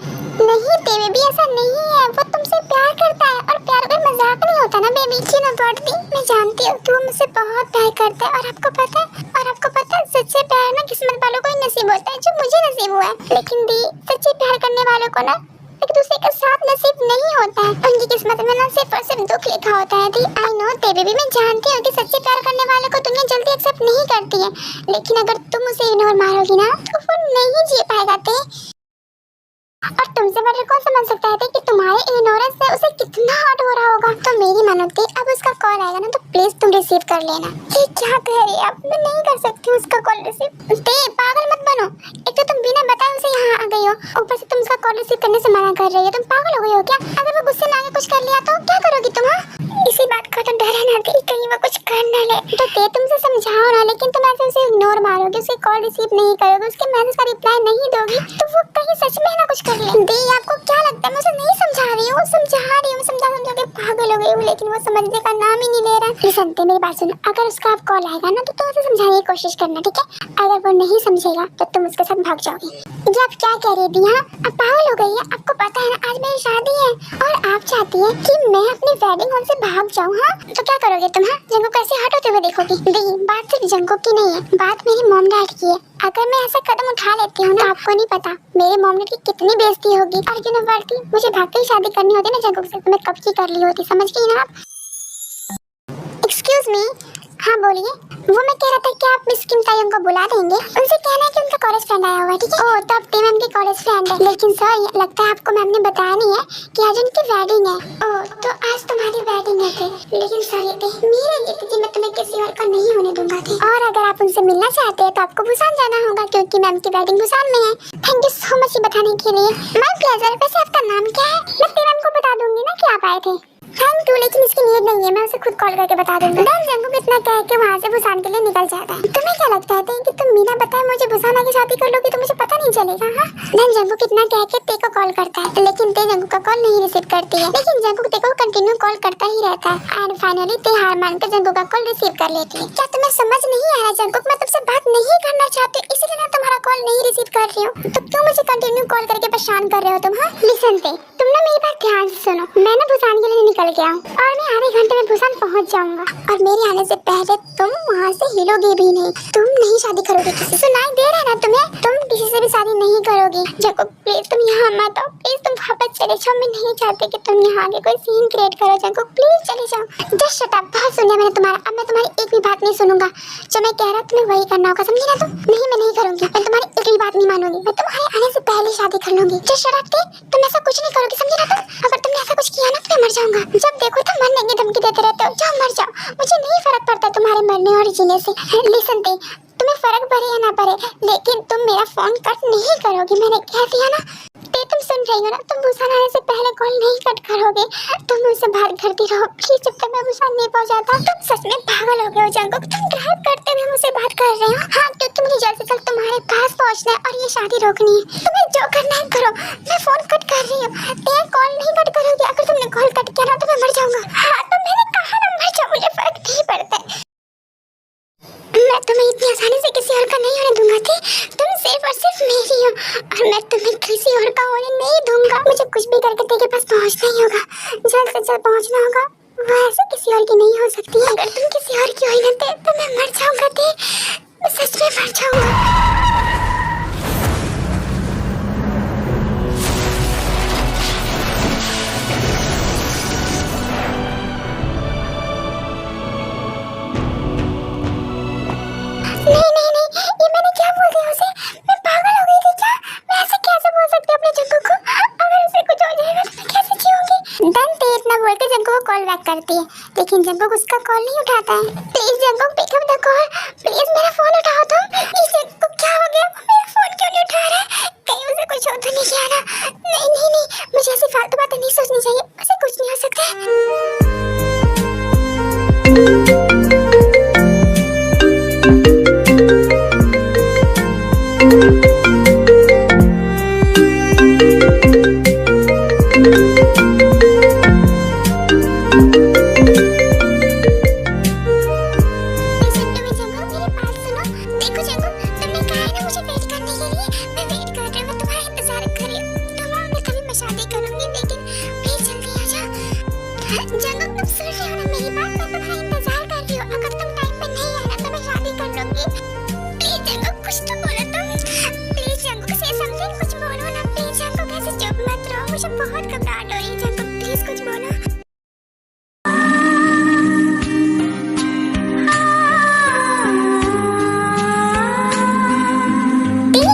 नहीं बेबी, ऐसा नहीं है। वो तुमसे प्यार करता है, और प्यार कोई मजाक नहीं होता ना बेबी। की ना बढ़ती, मैं जानती हूँ तू मुझसे बहुत प्यार करता है, और आपको पता है सच्चे प्यार ना किस्मत वालों को ही नसीब होता है, जो मुझे नसीब हुआ है। लेकिन दी, सच्चे प्यार करने वालों को ना एक दूसरे के साथ नसीब नहीं होता है, उनकी किस्मत में ना सिर्फ और सिर्फ दुख लिखा होता है। दी, आई नो बेबी, मैं जानती हूँ कि सच्चे प्यार करने वालों को दुनिया जल्दी एक्सेप्ट नहीं करती है, लेकिन अगर तुम उसे इग्नोर मारोगी ना तो वो नहीं जी पाएगा ते। और तुमसे बेटर कौन समझ सकता है कि तुम्हारे इग्नोरेंस से उसे कितना हर्ट हो रहा होगा। तो मेरी मानो ते, अब उसका कॉल आएगा ना तो प्लीज तुम रिसीव कर लेना। ये क्या कह रही है? अब मैं नहीं कर सकती उसका कॉल रिसीव। ते, पागल मत बनो। एक तो तुम बिना बताए उसे यहाँ आ गई हो, ऊपर से तुम उसका कॉल रिसीव करने से मना कर रही हो। तुम पागल हो गई हो क्या? अगर वो गुस्से में आके कुछ कर लिया तो क्या करोगी तुम? इसी बात का तो डर है ना कि कहीं वो कुछ कर ना ले। तो ते, तुमसे समझाओ ना, लेकिन तुम ऐसे उसे इग्नोर मारोगे, उसके कॉल रिसीव नहीं करोगे, उसके मैसेज का रिप्लाई नहीं दोगी, तो वो कहीं सच में ना कुछ कर ले। दी, आपको क्या लगता है मैं उसे नहीं समझा रही हूँ? समझा के पागल हो गई हूँ, लेकिन वो समझने का नाम ही नहीं ले रहा। लिसन ते, मेरी बात सुनो। अगर उसका आप कॉल आएगा ना तो उसे समझाने की कोशिश करना, ठीक है? अगर वो नहीं समझेगा तो तुम उसके साथ भाग जाओगी। ये आप क्या कह रही थी? हाँ, आप पागल हो गई है? आपको पता है ना आज मेरी शादी है, और आप चाहती है कि मैं अपनी वेडिंग हॉल से भाग जाऊँ? हाँ, तो क्या करोगे तुम? हाँ, जंकुक कैसे हट होते हुए देखोगी? दी, बात सिर्फ जंकुक की नहीं है, बात मेरी मॉम डैड की है। अगर मैं ऐसा कदम उठा लेती हूँ ना, आपको नहीं पता मेरे मॉम डैड की कितनी बेइज्जती होगी। और क्यों ना बढ़ती, मुझे भाग के ही शादी करनी होती ना जंकुक से, तो मैं कब की कर ली होती। समझ गई ना आप? Excuse me. हाँ बोलिए। वो मैं कह रहा था कि आप मिस किम तायोंग को बुला देंगे, उनसे कहना है कि उनका कॉलेज फ्रेंड आया हुआ है, ठीक है? ओह, तो आप ते मैम की कॉलेज फ्रेंड है। लेकिन सर, लगता है आपको मैम ने बताया नहीं है कि आज उनकी वेडिंग है। ओह, तो आज तुम्हारी वेडिंग है थे। लेकिन सर, ये थे मेरे गिफ्ट जी, मैं तुम्हें किसी और का नहीं होने दूंगा थे। और अगर आप उनसे मिलना चाहते हैं तो आपको बुसान जाना होगा, क्योंकि मैम की वेडिंग बुसान में है। थैंक यू सो मच ये बताने के लिए। My pleasure. वैसे आपका नाम क्या है? मैं ते मैम को बता दूंगी ना कि आप आए थे। थैंक यू, लेकिन इसकी नीड नहीं है, मैं उसे खुद कॉल करके बता दूंगी। डन, जंकुक इतना कह के वहाँ से बुसान के लिए निकल जाता है। तुम्हें क्या लगता है कि तुम बिना बताए मुझे बुसान आके शादी कर लोगी तो मुझे पता नहीं चलेगा? हाँ, डन, जंकुक इतना कह के ते को कॉल करता है, लेकिन ते जंकुक का कॉल नहीं रिसीव करती है। लेकिन जंकुक ते को कंटिन्यू कॉल करता ही रहता है, एंड फाइनली ते हार मान कर जंकुक का कॉल रिसीव कर लेती है। क्या तुम्हें समझ नहीं आ रहा जंकुक? मैं तुमसे बात नहीं करना चाहती, इसलिए मैं तुम्हारा कॉल नहीं रिसीव कर रही हूँ। तो क्यों मुझे कंटिन्यू कॉल करके परेशान कर रहे हो तुम? हाँ, लिसन ते, तुम ना मेरी बात ध्यान से सुनो। मैं ना बुसान के लिए निकल गया हूँ, और मैं आधे घंटे में बुसान पहुंच जाऊंगा, और मेरे आने से पहले तुम वहाँ से हिलोगे भी नहीं। तुम नहीं शादी करोगे किसी से। सुनाई दे रहा है ना तुम्हें? तुम किसी से भी शादी नहीं करोगी। जंकुक प्लीज तुम यहाँ मत आओ, प्लीज तुम वापस चले जाओ। मैं नहीं चाहती कि तुम यहाँ आगे कोई सीन क्रिएट करो। जंकुक प्लीज चले जाओ। जस्ट शट अप, बहुत सुन लिया मैंने तुम्हारा। अब मैं तुम्हारी एक भी बात नहीं सुनूंगा। जो मैं कह रहा हूँ तुम्हें वही करना होगा, समझी ना तुम? नहीं, मैं नहीं करूंगी। मैं तुम्हारी एक भी बात नहीं मानूंगी। मैं तुम्हारे आने से पहले शादी कर लूंगी। जस्ट शट अप, तुम ऐसा कुछ नहीं करोगी, समझी ना तुम? अगर तुमने ऐसा कुछ किया ना तो मैं मर जाऊंगा। जब देखो तो मरने की धमकी देते रहते हो। जाओ मर जाओ, मुझे नहीं फर्क पड़ता तुम्हारे मरने और जीने से। लिसन ते, तुम्हें फर्क पड़े या ना पड़े, लेकिन तुम मेरा फोन कट नहीं करोगी। मैंने कह दिया ना। ते तुम सुन रही हो ना? तुम बुसान आने से पहले कॉल नहीं कट करोगे। तुम मुझसे बात करती रहो प्लीज, जब तक मैं बुसान नहीं पहुंचाता। तुम सच में पागल हो गए हो जंकुक। तुम ड्राइव करते हुए मुझसे बात कर रहे हो? हाँ, क्योंकि मुझे जल्द से जल्द तुम्हारे पास पहुंचना है और ये शादी रोकनी है। तुम्हें जो करना है करो, मैं फोन कट कर रही हूँ। ते कॉल नहीं कट करोगे। अगर तुमने कॉल कट किया ना तो मैं मर जाऊंगा। हाँ, तो मैंने कहा ना मर जाओ, मुझे फर्क नहीं पड़ता है। मैं तुम्हें इतनी आसानी से किसी और का नहीं होने दूंगा थी। तुम सिर्फ और सिर्फ मेरी हो और मैं तुम्हें किसी और का होने नहीं दूंगा। मुझे कुछ भी करके तेरे पास पहुंचना ही होगा, जल्द से जल्द पहुंचना होगा। वो ऐसे किसी और की नहीं हो सकती। अगर तुम किसी और की हुई ना थे तो मैं मर जाऊंगा थे, मैं सच में मर जाऊंगा। नहीं नहीं नहीं, ये मैंने क्या बोल दिया उसे? मैं पागल हो गई थी क्या? मैं ऐसे कैसे बोल सकती हूँ अपने जंकुक को? अगर उसे कुछ हो जाएगा तो मैं कैसे जीऊंगी? डन ते इतना बोल के जंकुक को कॉल बैक करती है, लेकिन जंकुक उसका कॉल नहीं उठाता है। Please Jungkook pick up the call, please मेरा फोन उठाओ तुम। प्लीज जंकुक, क्या हो गया? मेरा फोन क्यों नहीं उठा रहा है? कहीं उसे कुछ हो तो नहीं किया ना? नहीं नहीं नहीं, मुझे ऐसी फालतू बातें नहीं सोचनी चाहिए। उसे कुछ नहीं हो सकता। जंकुक, तुम सुन रही हो ना मेरी बात? मैं तुम्हारा इंतजार कर रही हूँ। अगर तुम टाइम पे नहीं आना तो मैं शादी कर लूंगी। प्लीज जंकुक, कुछ तो बोलो तुम। प्लीज जंकुक, से समथिंग, कुछ बोलो ना। प्लीज जंकुक, ऐसे चुप मत रहो। मुझे बहुत घबराहट हो रही है जंकुक, प्लीज कुछ बोलो।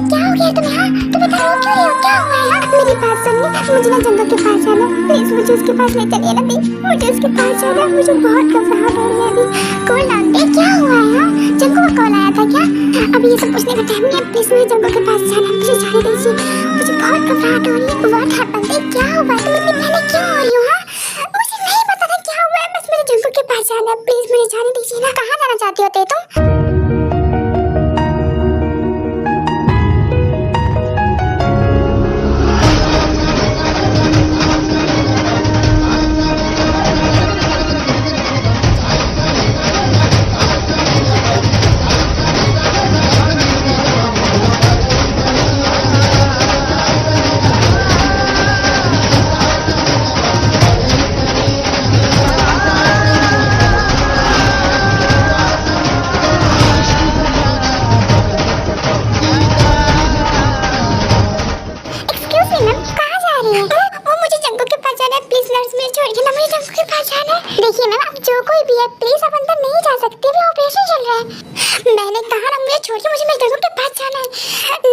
क्या हो गया तुम्हें? हाँ, तुम इतना रो क्यों रही हो? क्या हुआ है? मेरी बात सुनिए, मुझे ना जंकुक के पास जाना है। प्लीज मुझे उसके पास ले चलिए ना प्लीज। मुझे उसके पास जाना है, मुझे बहुत घबराहट हो रही है अभी। कॉल डालते, क्या हुआ है? हाँ, जंकुक का कॉल आया था क्या? अभी ये सब पूछने का टाइम नहीं है। प्लीज मुझे जंकुक के पास जाना है, मुझे जाने दीजिए। मुझे बहुत घबराहट हो रही है। What happened? क्या हुआ? तुम इतनी पहले क्यों हो रही हो? हाँ, मुझे नहीं पता था क्या हुआ है। बस मुझे जंकुक के पास जाना है, प्लीज मुझे जाने दीजिए ना। कहाँ जाना चाहती हो तुम? देखिए मैम, अब जो कोई भी है प्लीज आप अंदर नहीं जा सकते, अभी ऑपरेशन चल रहा है। मैंने कहा ना मुझे छोड़िए, मुझे मेरे जंकुक के पास जाना है।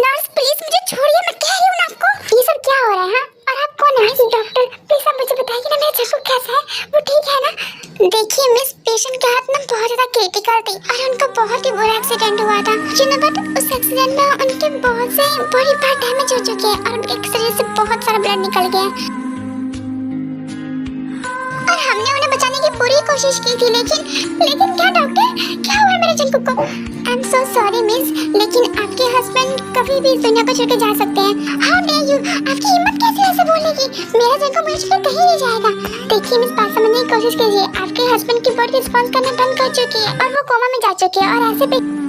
नर्स प्लीज मुझे छोड़िए, मैं कह रही हूँ ना आपको। ये सब क्या हो रहा है? हाँ, और आप कौन है? डॉक्टर प्लीज आप मुझे बताइए ना मेरा जंकुक कैसा है, वो ठीक है ना? देखिए मिस, पेशेंट का हाथ ना बहुत ज्यादा क्रिटिकल थी और उनका बहुत ही बुरा एक्सीडेंट हुआ था। बट उस एक्सीडेंट में उनके बहुत से बॉडी पार्ट डैमेज हो चुके हैं और उनके शरीर से बहुत सारा ब्लड निकल गया है। और हमने उन्हें बचाने की पूरी कोशिश की थी, लेकिन क्या डॉक्टर, क्या हुआ मेरे जंकुक को? I am so sorry miss, लेकिन आपके हस्बैंड कभी भी इस दुनिया को छोड़ के जा सकते हैं। हाउ डेयर यू, आपकी हिम्मत कैसे ऐसे बोलने की? मेरा जंकुक मुझे छोड़ कहीं नहीं जाएगा। देखिए मिस, बात समझने की कोशिश कीजिए। आपके हस्बैंड की बॉडी रिस्पॉन्स करना बंद कर चुकी है और वो कोमा में जा चुके हैं।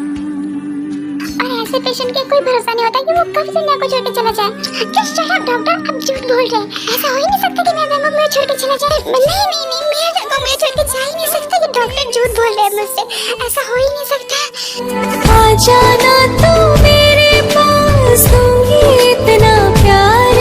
और ऐसे पेशेंट के कोई भरोसा नहीं होता कि वो कब दुनिया को छोड़ के चला जाए। जस्ट शट अप डॉक्टर, आप झूठ बोल रहे हैं। ऐसा हो ही नहीं सकता कि मेरा जंकुक मुझे छोड़ के चला जाए। नहीं, मेरा जंकुक मुझे छोड़ के जा ही नहीं सकता। कि डॉक्टर झूठ बोल रहे हैं मुझसे, ऐसा हो ही नहीं सकता। आ जाना तू मेरे पास, दूंगी इतना प्यार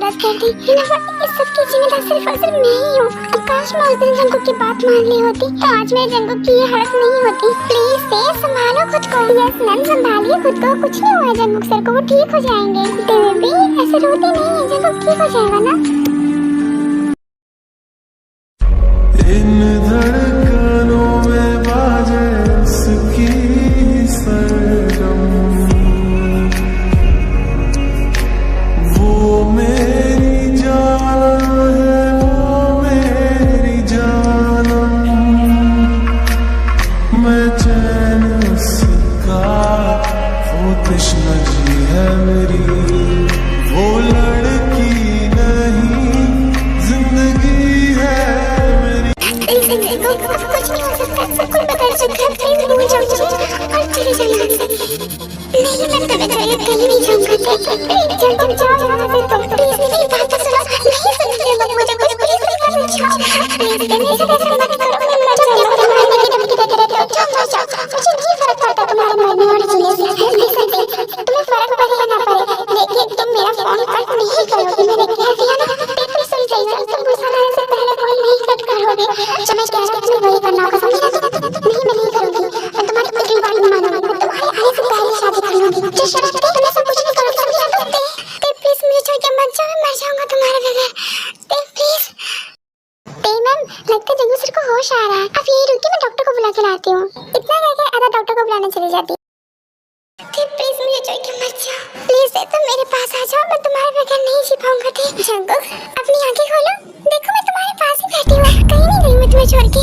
गलत कर दी। इस सब की जिम्मेदार सिर्फ और सिर्फ मैं ही हूँ। काश मैं उस दिन जंगू की बात मान ली होती तो आज मेरे जंगू की ये हालत नहीं होती। प्लीज से संभालो खुद को। यस मैम, संभालिए खुद को। कुछ नहीं हुआ जंगू सर को, वो ठीक हो जाएंगे। बेबी ऐसे रोते नहीं है, जंगू ठीक हो जाएगा ना। इन धड़कनों में बाजे उसकी सरगम, वो मेरी जान है, वो मेरी जानम, मैं चैन उसका, वो तृष्णा जी है मेरी, वो लड़की नहीं जिंदगी है मेरी। कुछ नहीं हो सकता, सब कुछ बता सकता है। प्लीज भूल जाओ मुझे और चले जाओ यहाँ से। नहीं मैं तुम्हें छोड़कर कहीं नहीं जाऊंगा। जल्दी जाओ यहाँ से तुम। प्लीज मेरी बात तो सुनो। नहीं सुनते तुम मुझे कुछ। प्लीज मेरी बात जाओ। प्लीज मेरे से ऐसे मत करो। मैं मर जाऊंगा। तुम मारने की धमकी देते रहते हो। जाओ। मुझे नहीं फर्क पड़ता तुम्हारे मरने और जीने से। तुम्हें फर्क पड़े ना पड़े, लेकिन तुम मेरा फोन कट नहीं करोगे। मैंने कह दिया ना। पेपर सुन जाइए। तुम गुस्सा आने से पहले कॉल नहीं कट करोगे। जो मैं कह रही हूँ वही करना होगा, समझे? नहीं मैं नहीं करूँगी। मैं तुम्हारी कोई की बात नहीं मानूंगी। मैं तुम्हारे आने से पहले शादी कर लूंगी। जो शर्त है मैं सब कुछ नहीं करूँगी, समझे? ते प्लीज मुझे छोड़ के मत जाओ। मैं मर जाऊंगा तुम्हारे बगैर। ते प्लीज। ते मैम, लगता है जंगू सर को होश आ रहा है। आप यही रुकिए, मैं डॉक्टर को बुला के लाती हूँ। इतना कहकर आधा डॉक्टर को बुलाने चली जाती। प्लीज मुझे छोड़ के मत जाओ। प्लीज तुम मेरे पास आ जाओ। मैं तुम्हारे बगैर नहीं जी पाऊंगा। जंगू अपनी आंखें खोलो। देखो मैं तुम्हारे पास ही बैठी हूँ। कहीं नहीं गई मैं तुम्हें छोड़ के।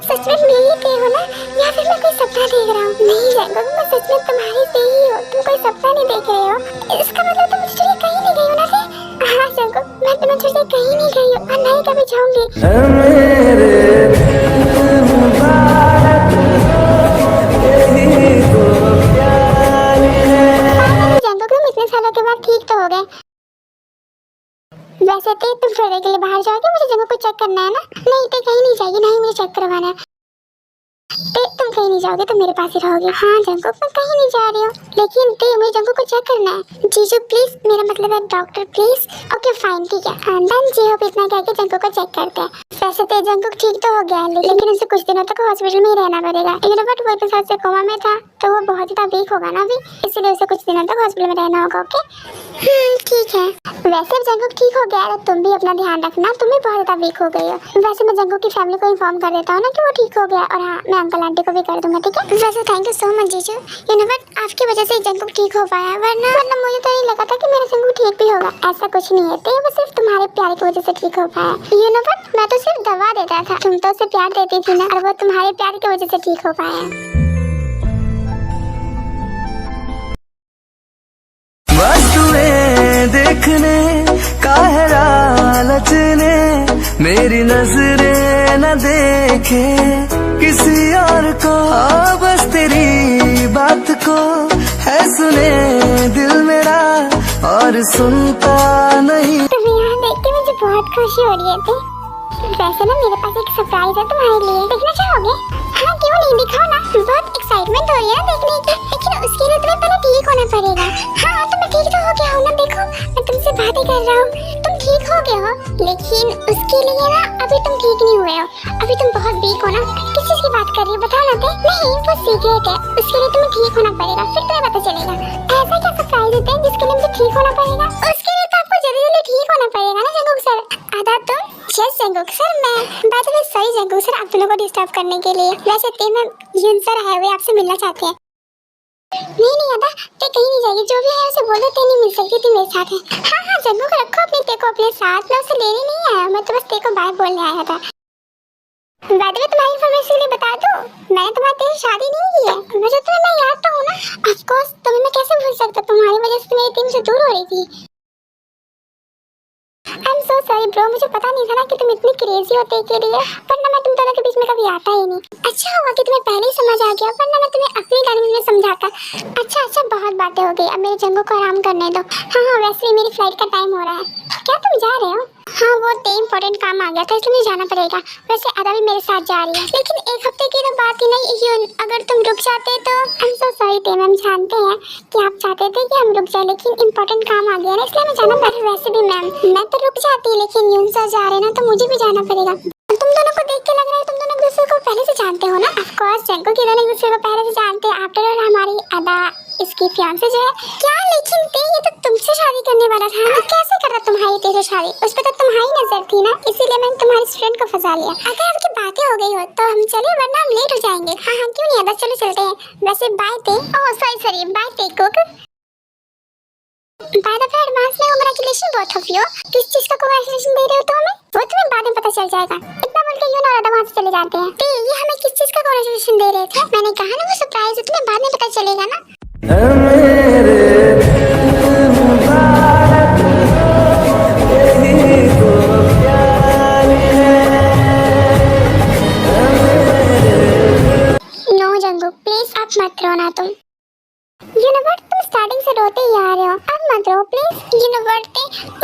सच में मैं ही कही हूँ ना, या फिर मैं कोई सपना देख रहा हूँ? नहीं जंगू, मैं सच में तुम्हारी से ही हूँ। तुम कोई सपना नहीं देख रहे हो। इसका मतलब तुम मुझे छोड़ के कहीं नहीं गई हो ना फिर? हाँ जंगू, मैं तुम्हें छोड़ के कहीं नहीं गई हूँ और नहीं कभी जाऊंगी। जंगू तुम इतने सालों के बाद ठीक तो हो गए। वैसे तो तुम थोड़े के लिए बाहर जाओगे, मुझे जंगू को चेक करना है ना? नहीं तो कहीं नहीं जाएगी, नहीं मुझे चेक करवाना है। तुम कहीं नहीं जाओगे, तुम मेरे पास ही रहोगे। हाँ जंगू, मैं कहीं नहीं जा रही हूँ, लेकिन मुझे जंगू को चेक करना है। जीजू प्लीज, मेरा मतलब है डॉक्टर प्लीज। ओके फाइन, ठीक है। डन जी। होप इतना कह के जंगू को चेक करते हैं। वैसे तो जंगू ठीक तो हो गया, लेकिन उसे कुछ दिनों तक हॉस्पिटल में ही रहना पड़ेगा। बट वो इतने साल से कोमा में था, तो वो बहुत ज्यादा वीक होगा ना अभी, इसलिए उसे कुछ दिनों तक हॉस्पिटल में रहना होगा। ओके ठीक है। वैसे अब जंगू ठीक हो गया है, तो तुम भी अपना ध्यान रखना। तुम भी बहुत ज्यादा वीक हो गई हो। वैसे मैं जंगू की फैमिली को इन्फॉर्म कर देता हूँ ना कि वो ठीक हो गया, और हाँ मैं अंकल आंटी को भी कर दूंगा, ठीक है? वैसे थैंक यू सो मच जीजू। आपकी वजह से जंगू ठीक हो पाया, वरना मुझे तो नहीं लगा था कि मेरा जंगू ठीक भी होगा। ऐसा कुछ नहीं है, तो वो सिर्फ तुम्हारे प्यार की वजह से ठीक हो पाया। मैं तो सिर्फ दवा देता था, तुम तो उसे प्यार देती थी ना, और वो तुम्हारे प्यार की वजह से ठीक हो पाया। देखने का है लालच ने, मेरी नजरें न देखे किसी और को। बस तेरी बात को है सुने दिल मेरा, और सुनता नहीं। तुम्हें यहाँ देख के मुझे बहुत खुशी हो रही है। वैसे ना मेरे पास एक सरप्राइज है तुम्हारे लिए, देखना चाहोगे? हाँ क्यों नहीं, दिखाओ ना। बहुत एक्साइटमेंट हो रही है देखने की, लेकिन उसके लिए तुम्हें पहले ठीक होना पड़ेगा। हाँ तो मैं ठीक तो हो गया हूँ ना, देखो मैं तुमसे बातें कर रहा हूँ, तुम ठीक हो गए हो। लेकिन उसके लिए ना अभी तुम ठीक नहीं हुए हो, अभी तुम बहुत वीक हो ना। किस चीज की बात कर रही हो बताओ ना? नहीं वो सीक्रेट है, उसके लिए तुम्हें ठीक होना पड़ेगा, फिर तुम्हें पता चलेगा। ऐसा क्या सरप्राइज होता है जिसके लिए मुझे ठीक होना पड़ेगा? उसके लिए तो आपको जल्दी ठीक होना पड़ेगा ना जंगू सर। आधा तुम। यस जंगू सर, मैं बात में सॉरी जंगू सर आप दोनों को डिस्टर्ब करने के लिए। वैसे मैं यून सर है, वे आपसे मिलना चाहते हैं। नहीं आदा, ते कहीं नहीं जाएगी, जो भी है उसे बोलो ते नहीं मिल सकती, तुम मेरे साथ है। हाँ जंगू को रखो अपने ते को अपने साथ, मैं उसे लेने नहीं आया, मैं तो बस ते को बाय बोलने आया था। वैसे मैं तुम्हारी इन्फॉर्मेशन के लिए बता दूं, मैंने तुम्हारी तेरी शादी नहीं की है, मुझे तुम्हें मैं याद तो हूँ ना। ऑफ कोर्स तुम्हें मैं कैसे भूल सकता, तुम्हारी वजह से मेरी टीम से दूर हो रही थी। I am so sorry bro, मुझे पता नहीं था ना कि तुम इतनी क्रेजी क्रेजी होते के लिए, वरना मैं तुम दोनों के बीच में कभी आता ही नहीं। अच्छा हुआ कि तुम्हें पहले ही समझ आ गया, वरना मैं तुम्हें अपनी लैंग्वेज में समझाता। अच्छा बहुत बातें हो गई, अब मेरे जंगू को आराम करने दो। हाँ वैसे भी मेरी फ्लाइट का टाइम हो रहा है। क्या तुम जा रहे हो? हाँ वो इम्पोर्टेंट काम आ गया था इसलिए मुझे जाना पड़ेगा। वैसे अदा भी मेरे साथ जा रही है, लेकिन एक हफ्ते की तो बात ही नहीं यून, अगर तुम रुक जाते तो। आई एम सो सॉरी तेम, हम जानते हैं कि आप चाहते थे कि हम रुक जाए, लेकिन इम्पोर्टेंट काम आ गया ना इसलिए मैं जाना पड़ा। वैसे भी मैम मैं तो रुक जाती, लेकिन यून सर जा रहे हैं ना तो मुझे भी जाना पड़ेगा। तुम दोनों को देख के लग रहा है तुम दोनों एक दूसरे को पहले से जानते हो ना। ऑफ कोर्स जंगू की दोनों एक दूसरे को पहले से जानते हैं। आफ्टर ऑल हमारी अदा इसकी फियांसे जो है। क्या लेकिन ते ये तो तुमसे शादी करने वाला था ना, कैसे कर रहा तुम्हारी तेरे शादी? उस पे तो तुम्हारी नजर थी ना, इसीलिए मैंने तुम्हारी स्टूडेंट को फंसा लिया। अगर आपकी बातें हो गई हो तो हम चले, वरना हम लेट हो जाएंगे। हाँ क्यों नहीं अदा, चलो चलते हैं। वैसे बाय ते, ओह सॉरी बाय ते cook. By the way advance में कांग्रेचुलेशन बोथ ऑफ यू। किस चीज का कांग्रेचुलेशन दे रहे हो हमें? वो तुम्हें बाद में पता चल जाएगा। इतना बोल के यून और अदा वहां से चले जाते हैं। ते ये हमें किस चीज का कांग्रेचुलेशन दे रहे थे? मैंने कहा ना वो सरप्राइज है, तुम्हें बाद में पता चलेगा ना। नो जंगू प्लीज आप मत रोना तुम। यू नो व्हाट, तुम स्टार्टिंग से रोते ही आ रहे हो, अब मत रो प्लीज। यू नो व्हाट,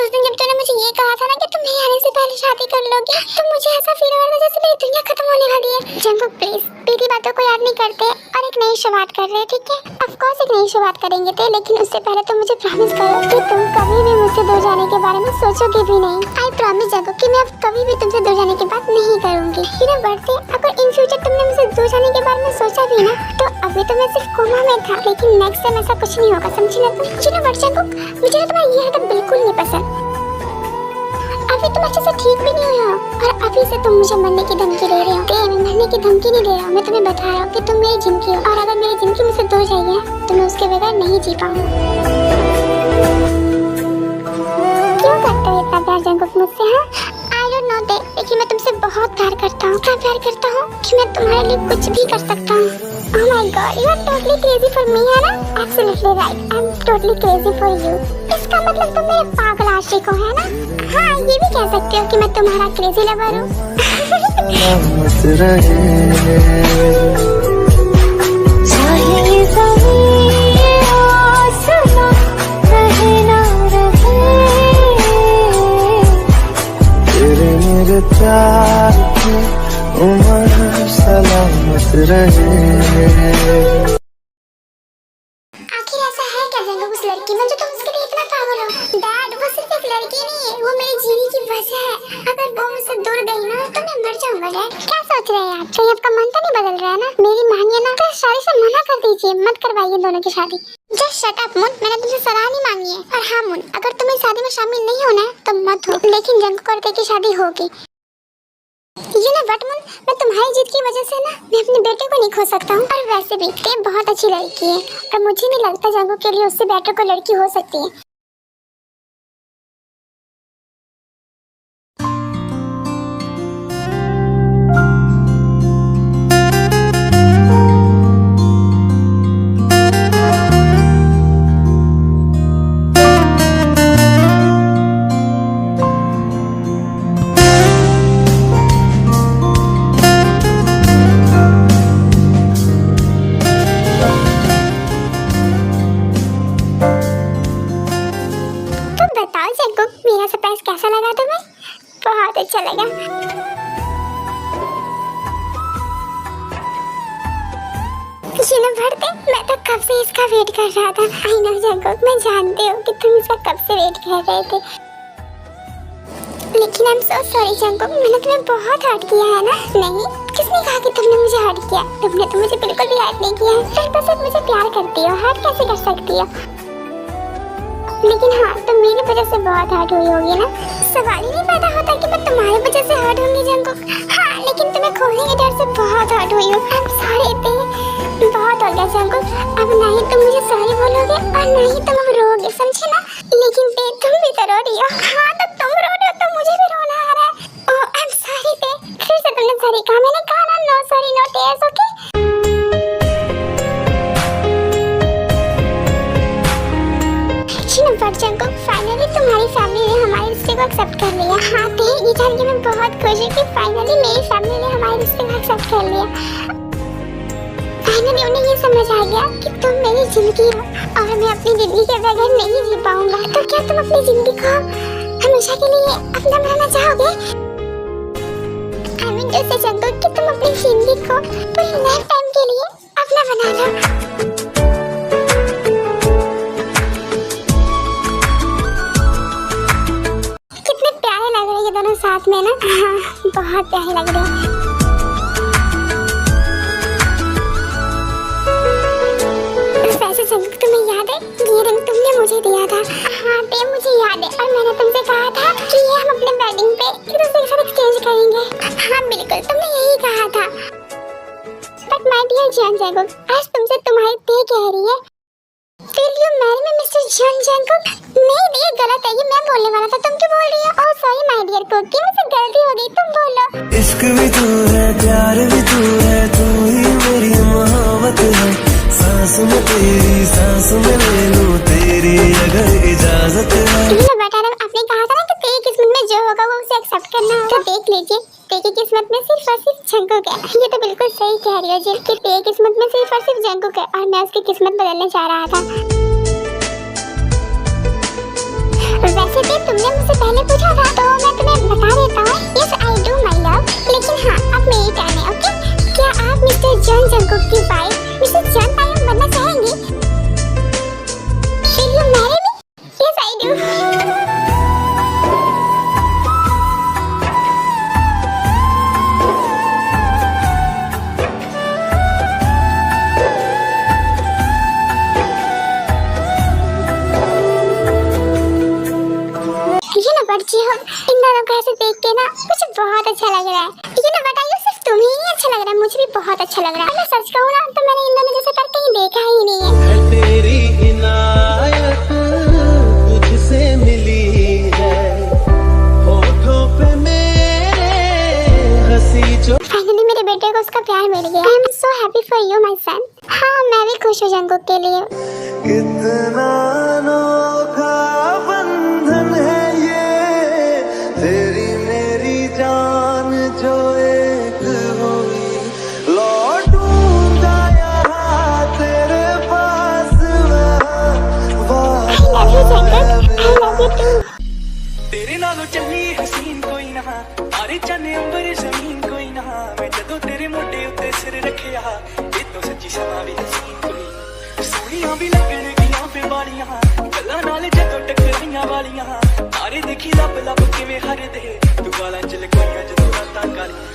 उस दिन जब तूने मुझे ये कहा था ना कि तुम नहीं आने से पहले शादी कर लोगे, तो मुझे ऐसा फील हो रहा था जैसे मेरी दुनिया खत्म होने वाली है। जंगू प्लीज पीली बातों को याद नहीं करते और एक नई शुरुआत कर रहे हैं, ठीक है? ऑफ कोर्स एक नई शुरुआत करेंगे थे, लेकिन उससे पहले तुम मुझे प्रॉमिस करो कि तुम कभी भी मुझसे दूर जाने के बारे में सोचोगे भी नहीं। आई प्रॉमिस जंगू कि मैं अब कभी भी तुमसे दूर जाने की बात नहीं करूंगी। यू नो व्हाट, अगर इन फ्यूचर तुमने मुझसे दूर जाने के बारे में सोचा भी ना, तो अभी तो मैं सिर्फ कोमा में था, लेकिन नेक्स्ट टाइम ऐसा कुछ नहीं होगा, समझी ना तुम? यू नो व्हाट जंगू, मुझे तुम्हारी ये हरकत बिल्कुल नहीं पसंद। अभी तुम अच्छे से ठीक भी नहीं हुए हो और अभी से तुम मुझे मरने की धमकी दे रहे हो। मैं मरने की धमकी नहीं दे रहा हूँ, मैं तुम्हें बता रहा हूँ कि तुम मेरी जिंदगी हो, और अगर मेरी जिंदगी मुझसे दूर जाएगी तो मैं उसके बगैर नहीं जी पाऊंगी। क्यों करते हो इतना प्यार जंगू मुझसे? हाँ आई डोंट नो दे, लेकिन मैं तुमसे बहुत प्यार करता हूँ। क्या प्यार करता हूँ कि मैं तुम्हारे लिए कुछ भी कर सकता हूँ। Oh my God, you are totally crazy for me, है ना? Absolutely right, I'm totally crazy for you. इसका मतलब तुम मेरे पागल आशिक हो, है ना? हाँ, ये भी कह सकते हो कि मैं तुम्हारा क्रेजी लवर हूँ। चाहे ज़मीन आसमां रहे ना रहे, तेरे मेरे प्यार की उम्र सलामत रहे। आखिर ऐसा है क्या जंगू उस लड़की में जो तुम उसके लिए इतना पागल हो? डैड वो सिर्फ एक लड़की नहीं है, वो मेरे जीने की वजह है। अगर वो मुझसे दूर गई ना तो मैं मर जाऊंगा। डैड क्या सोच रहे हैं आप? कहीं आपका मन तो नहीं बदल रहा है ना? मेरी मानिए ना, तो शादी से मना कर दीजिए, मत करवाइए दोनों की शादी। जस्ट शट अप मुन, मैंने तुमसे सलाह नहीं मांगी है। और हाँ मुन, अगर तुम्हें शादी में शामिल नहीं होना है तो मत हो, लेकिन जंगू करते की शादी होगी। यू नो व्हाट मुन, मैं तुम्हारी जीत की वजह से ना मैं अपने बेटे को नहीं खो सकता हूँ। और वैसे भी ते बहुत अच्छी लड़की है और मुझे नहीं लगता जंगू के लिए उससे बेटर कोई लड़की हो सकती है। बताओ जंगू, मेरा सरप्राइज कैसा लगा तुम्हें? बहुत अच्छा लगा। मैं तो कब से इसका वेट कर रहा था। आई नो जंगू, मैं जानती हूँ कि तुम इसका कब से वेट कर रहे थे, लेकिन I am so sorry Jangu, मैंने तुम्हें बहुत हर्ट किया है ना? नहीं, किसने कहा कि तुमने मुझे हर्ट किया? तुमने तो मुझे बिल्कुल भी हर्ट नहीं किया है। तुम तो सिर्फ मुझे प्यार करती हो, हर्ट कैसे कर सकती हो? लेकिन हाँ, तुम मेरी वजह से बहुत हर्ट हुई होगी ना? सवाल ही नहीं पैदा होता कि मैं तुम्हारी वजह से हर्ट होंगी जंगू। हाँ, लेकिन तुम्हें खोने के डर से बहुत हर्ट हुई हूँ। I'm sorry ते, बहुत हो गया जंगू। अब ना ही तुम मुझे सॉरी बोलोगे और ना ही तुम अब रोगे, समझे ना? लेकिन ते तुम भी तो रो रही हो। हाँ तो तुम रो रही हो तो मुझे भी रोना आ रहा है। ओह I'm sorry ते, फिर से तुमने सॉरी कहा। मैंने कहा ना no sorry no tears, okay? Finally family फैमिली ने हमारे रिश्ते को एक्सेप्ट कर लिया। हाँ ते, ये जान के मैं बहुत खुश हूँ कि फाइनली मेरी फैमिली ने हमारे रिश्ते का एक्सेप्ट कर लिया। फाइनली उन्हें ये समझ आ गया कि तुम मेरी जिंदगी हो और मैं अपनी जिंदगी के बगैर नहीं जी पाऊंगा। तो क्या तुम अपनी जिंदगी को हमेशा के लिए अपना बनाना चाहोगे? I mean to say जंगल कि तुम अपनी जिंदगी को पूरी लाइफ टाइम के लिए अपना बना लो। कितने प्यारे लग रहे हैं ये दोनों साथ में ना। हाँ, बहुत प्यारे लग रहे हैं। वैसे जंगल तुम्हें याद है ये रिंग तुमने मुझे दिया था? हाँ ते मुझे याद है और मैंने तुमसे कहा था कि ये हम अपने वेडिंग पे एक दूसरे के साथ एक्सचेंज करेंगे। हाँ बिल्कुल तुमने यही कहा था। But my dear John Jacob, आज तुमसे तुम्हारी ते कह रही है Will you marry me, Mr. John Jacob? नहीं ये गलत है, ये मैं बोलने वाला था, तुम क्यों बोल रही हो? Oh sorry my dear cookie, मुझसे गलती हो गई, तुम बोलो। इश्क भी तू है, प्यार भी तू है, तू ही मेरी मोहब्बत है। सांस में तेरी सांस में ले लूं तेरी अगर इजाजत है। ये बेटा आपने कहा था ना कि तेरी किस्मत में जो होगा वो उसे एक्सेप्ट करना होगा। तो देख लीजिए तेरी किस्मत में सिर्फ और सिर्फ जंगकुक है। ये तो बिल्कुल सही कह रही हो जी कि तेरी किस्मत में सिर्फ और सिर्फ जंगकुक है और मैं उसकी किस्मत बदलने जा रहा था। वैसे भी तुमने मुझसे पहले पूछा था तो मैं तुम्हें बता देता हूँ। Yes I do my love, लेकिन हाँ अब मेरी टर्न है। ओके, क्या आप मिस्टर जॉन जंगकुक की वाइफ मिसेस जॉन तायंग बनना चाहेंगी? Will you marry me? Yes I do. ये ना बच्ची हो, इन दोनों को ऐसे देख के ना मुझे बहुत अच्छा लग रहा है। ये ना बताइए सिर्फ तुम्हें ही अच्छा लग रहा है, मुझे भी बहुत अच्छा लग रहा है। मैं सच कहूँ ना तो मैंने इन दोनों जैसे कर कहीं देखा ही नहीं है। तेरी इनायत तुझसे मिली है, होठों पे मेरे हंसी जो। फाइनली मेरे बेटे को उसका प्यार मिल गया। I am so happy for you my son. हाँ मैं भी खुश हूँ जंगकुक के लिए। कितना अनोखा बंधन है ये, तेरी मेरी जान जो एक हुई। लौटूंगा यहाँ तेरे पास I love you Jungkook, I love you too। तेरे नालों चली हसीन कोई ना, तारे चने अंबर जमीन कोई ना। मैं जदों तेरे मोटे उत्ते सिर रखिया, ये तो सच्ची समा भी हसीन कोई। सोहणियां भी लगण गियां पे वालियां, गल्लां नाल जदों टकराइयां वालियां। तारे देखी लब लब किवें हरदे, तू गालां च लकोइयां जदों रातां कालियां।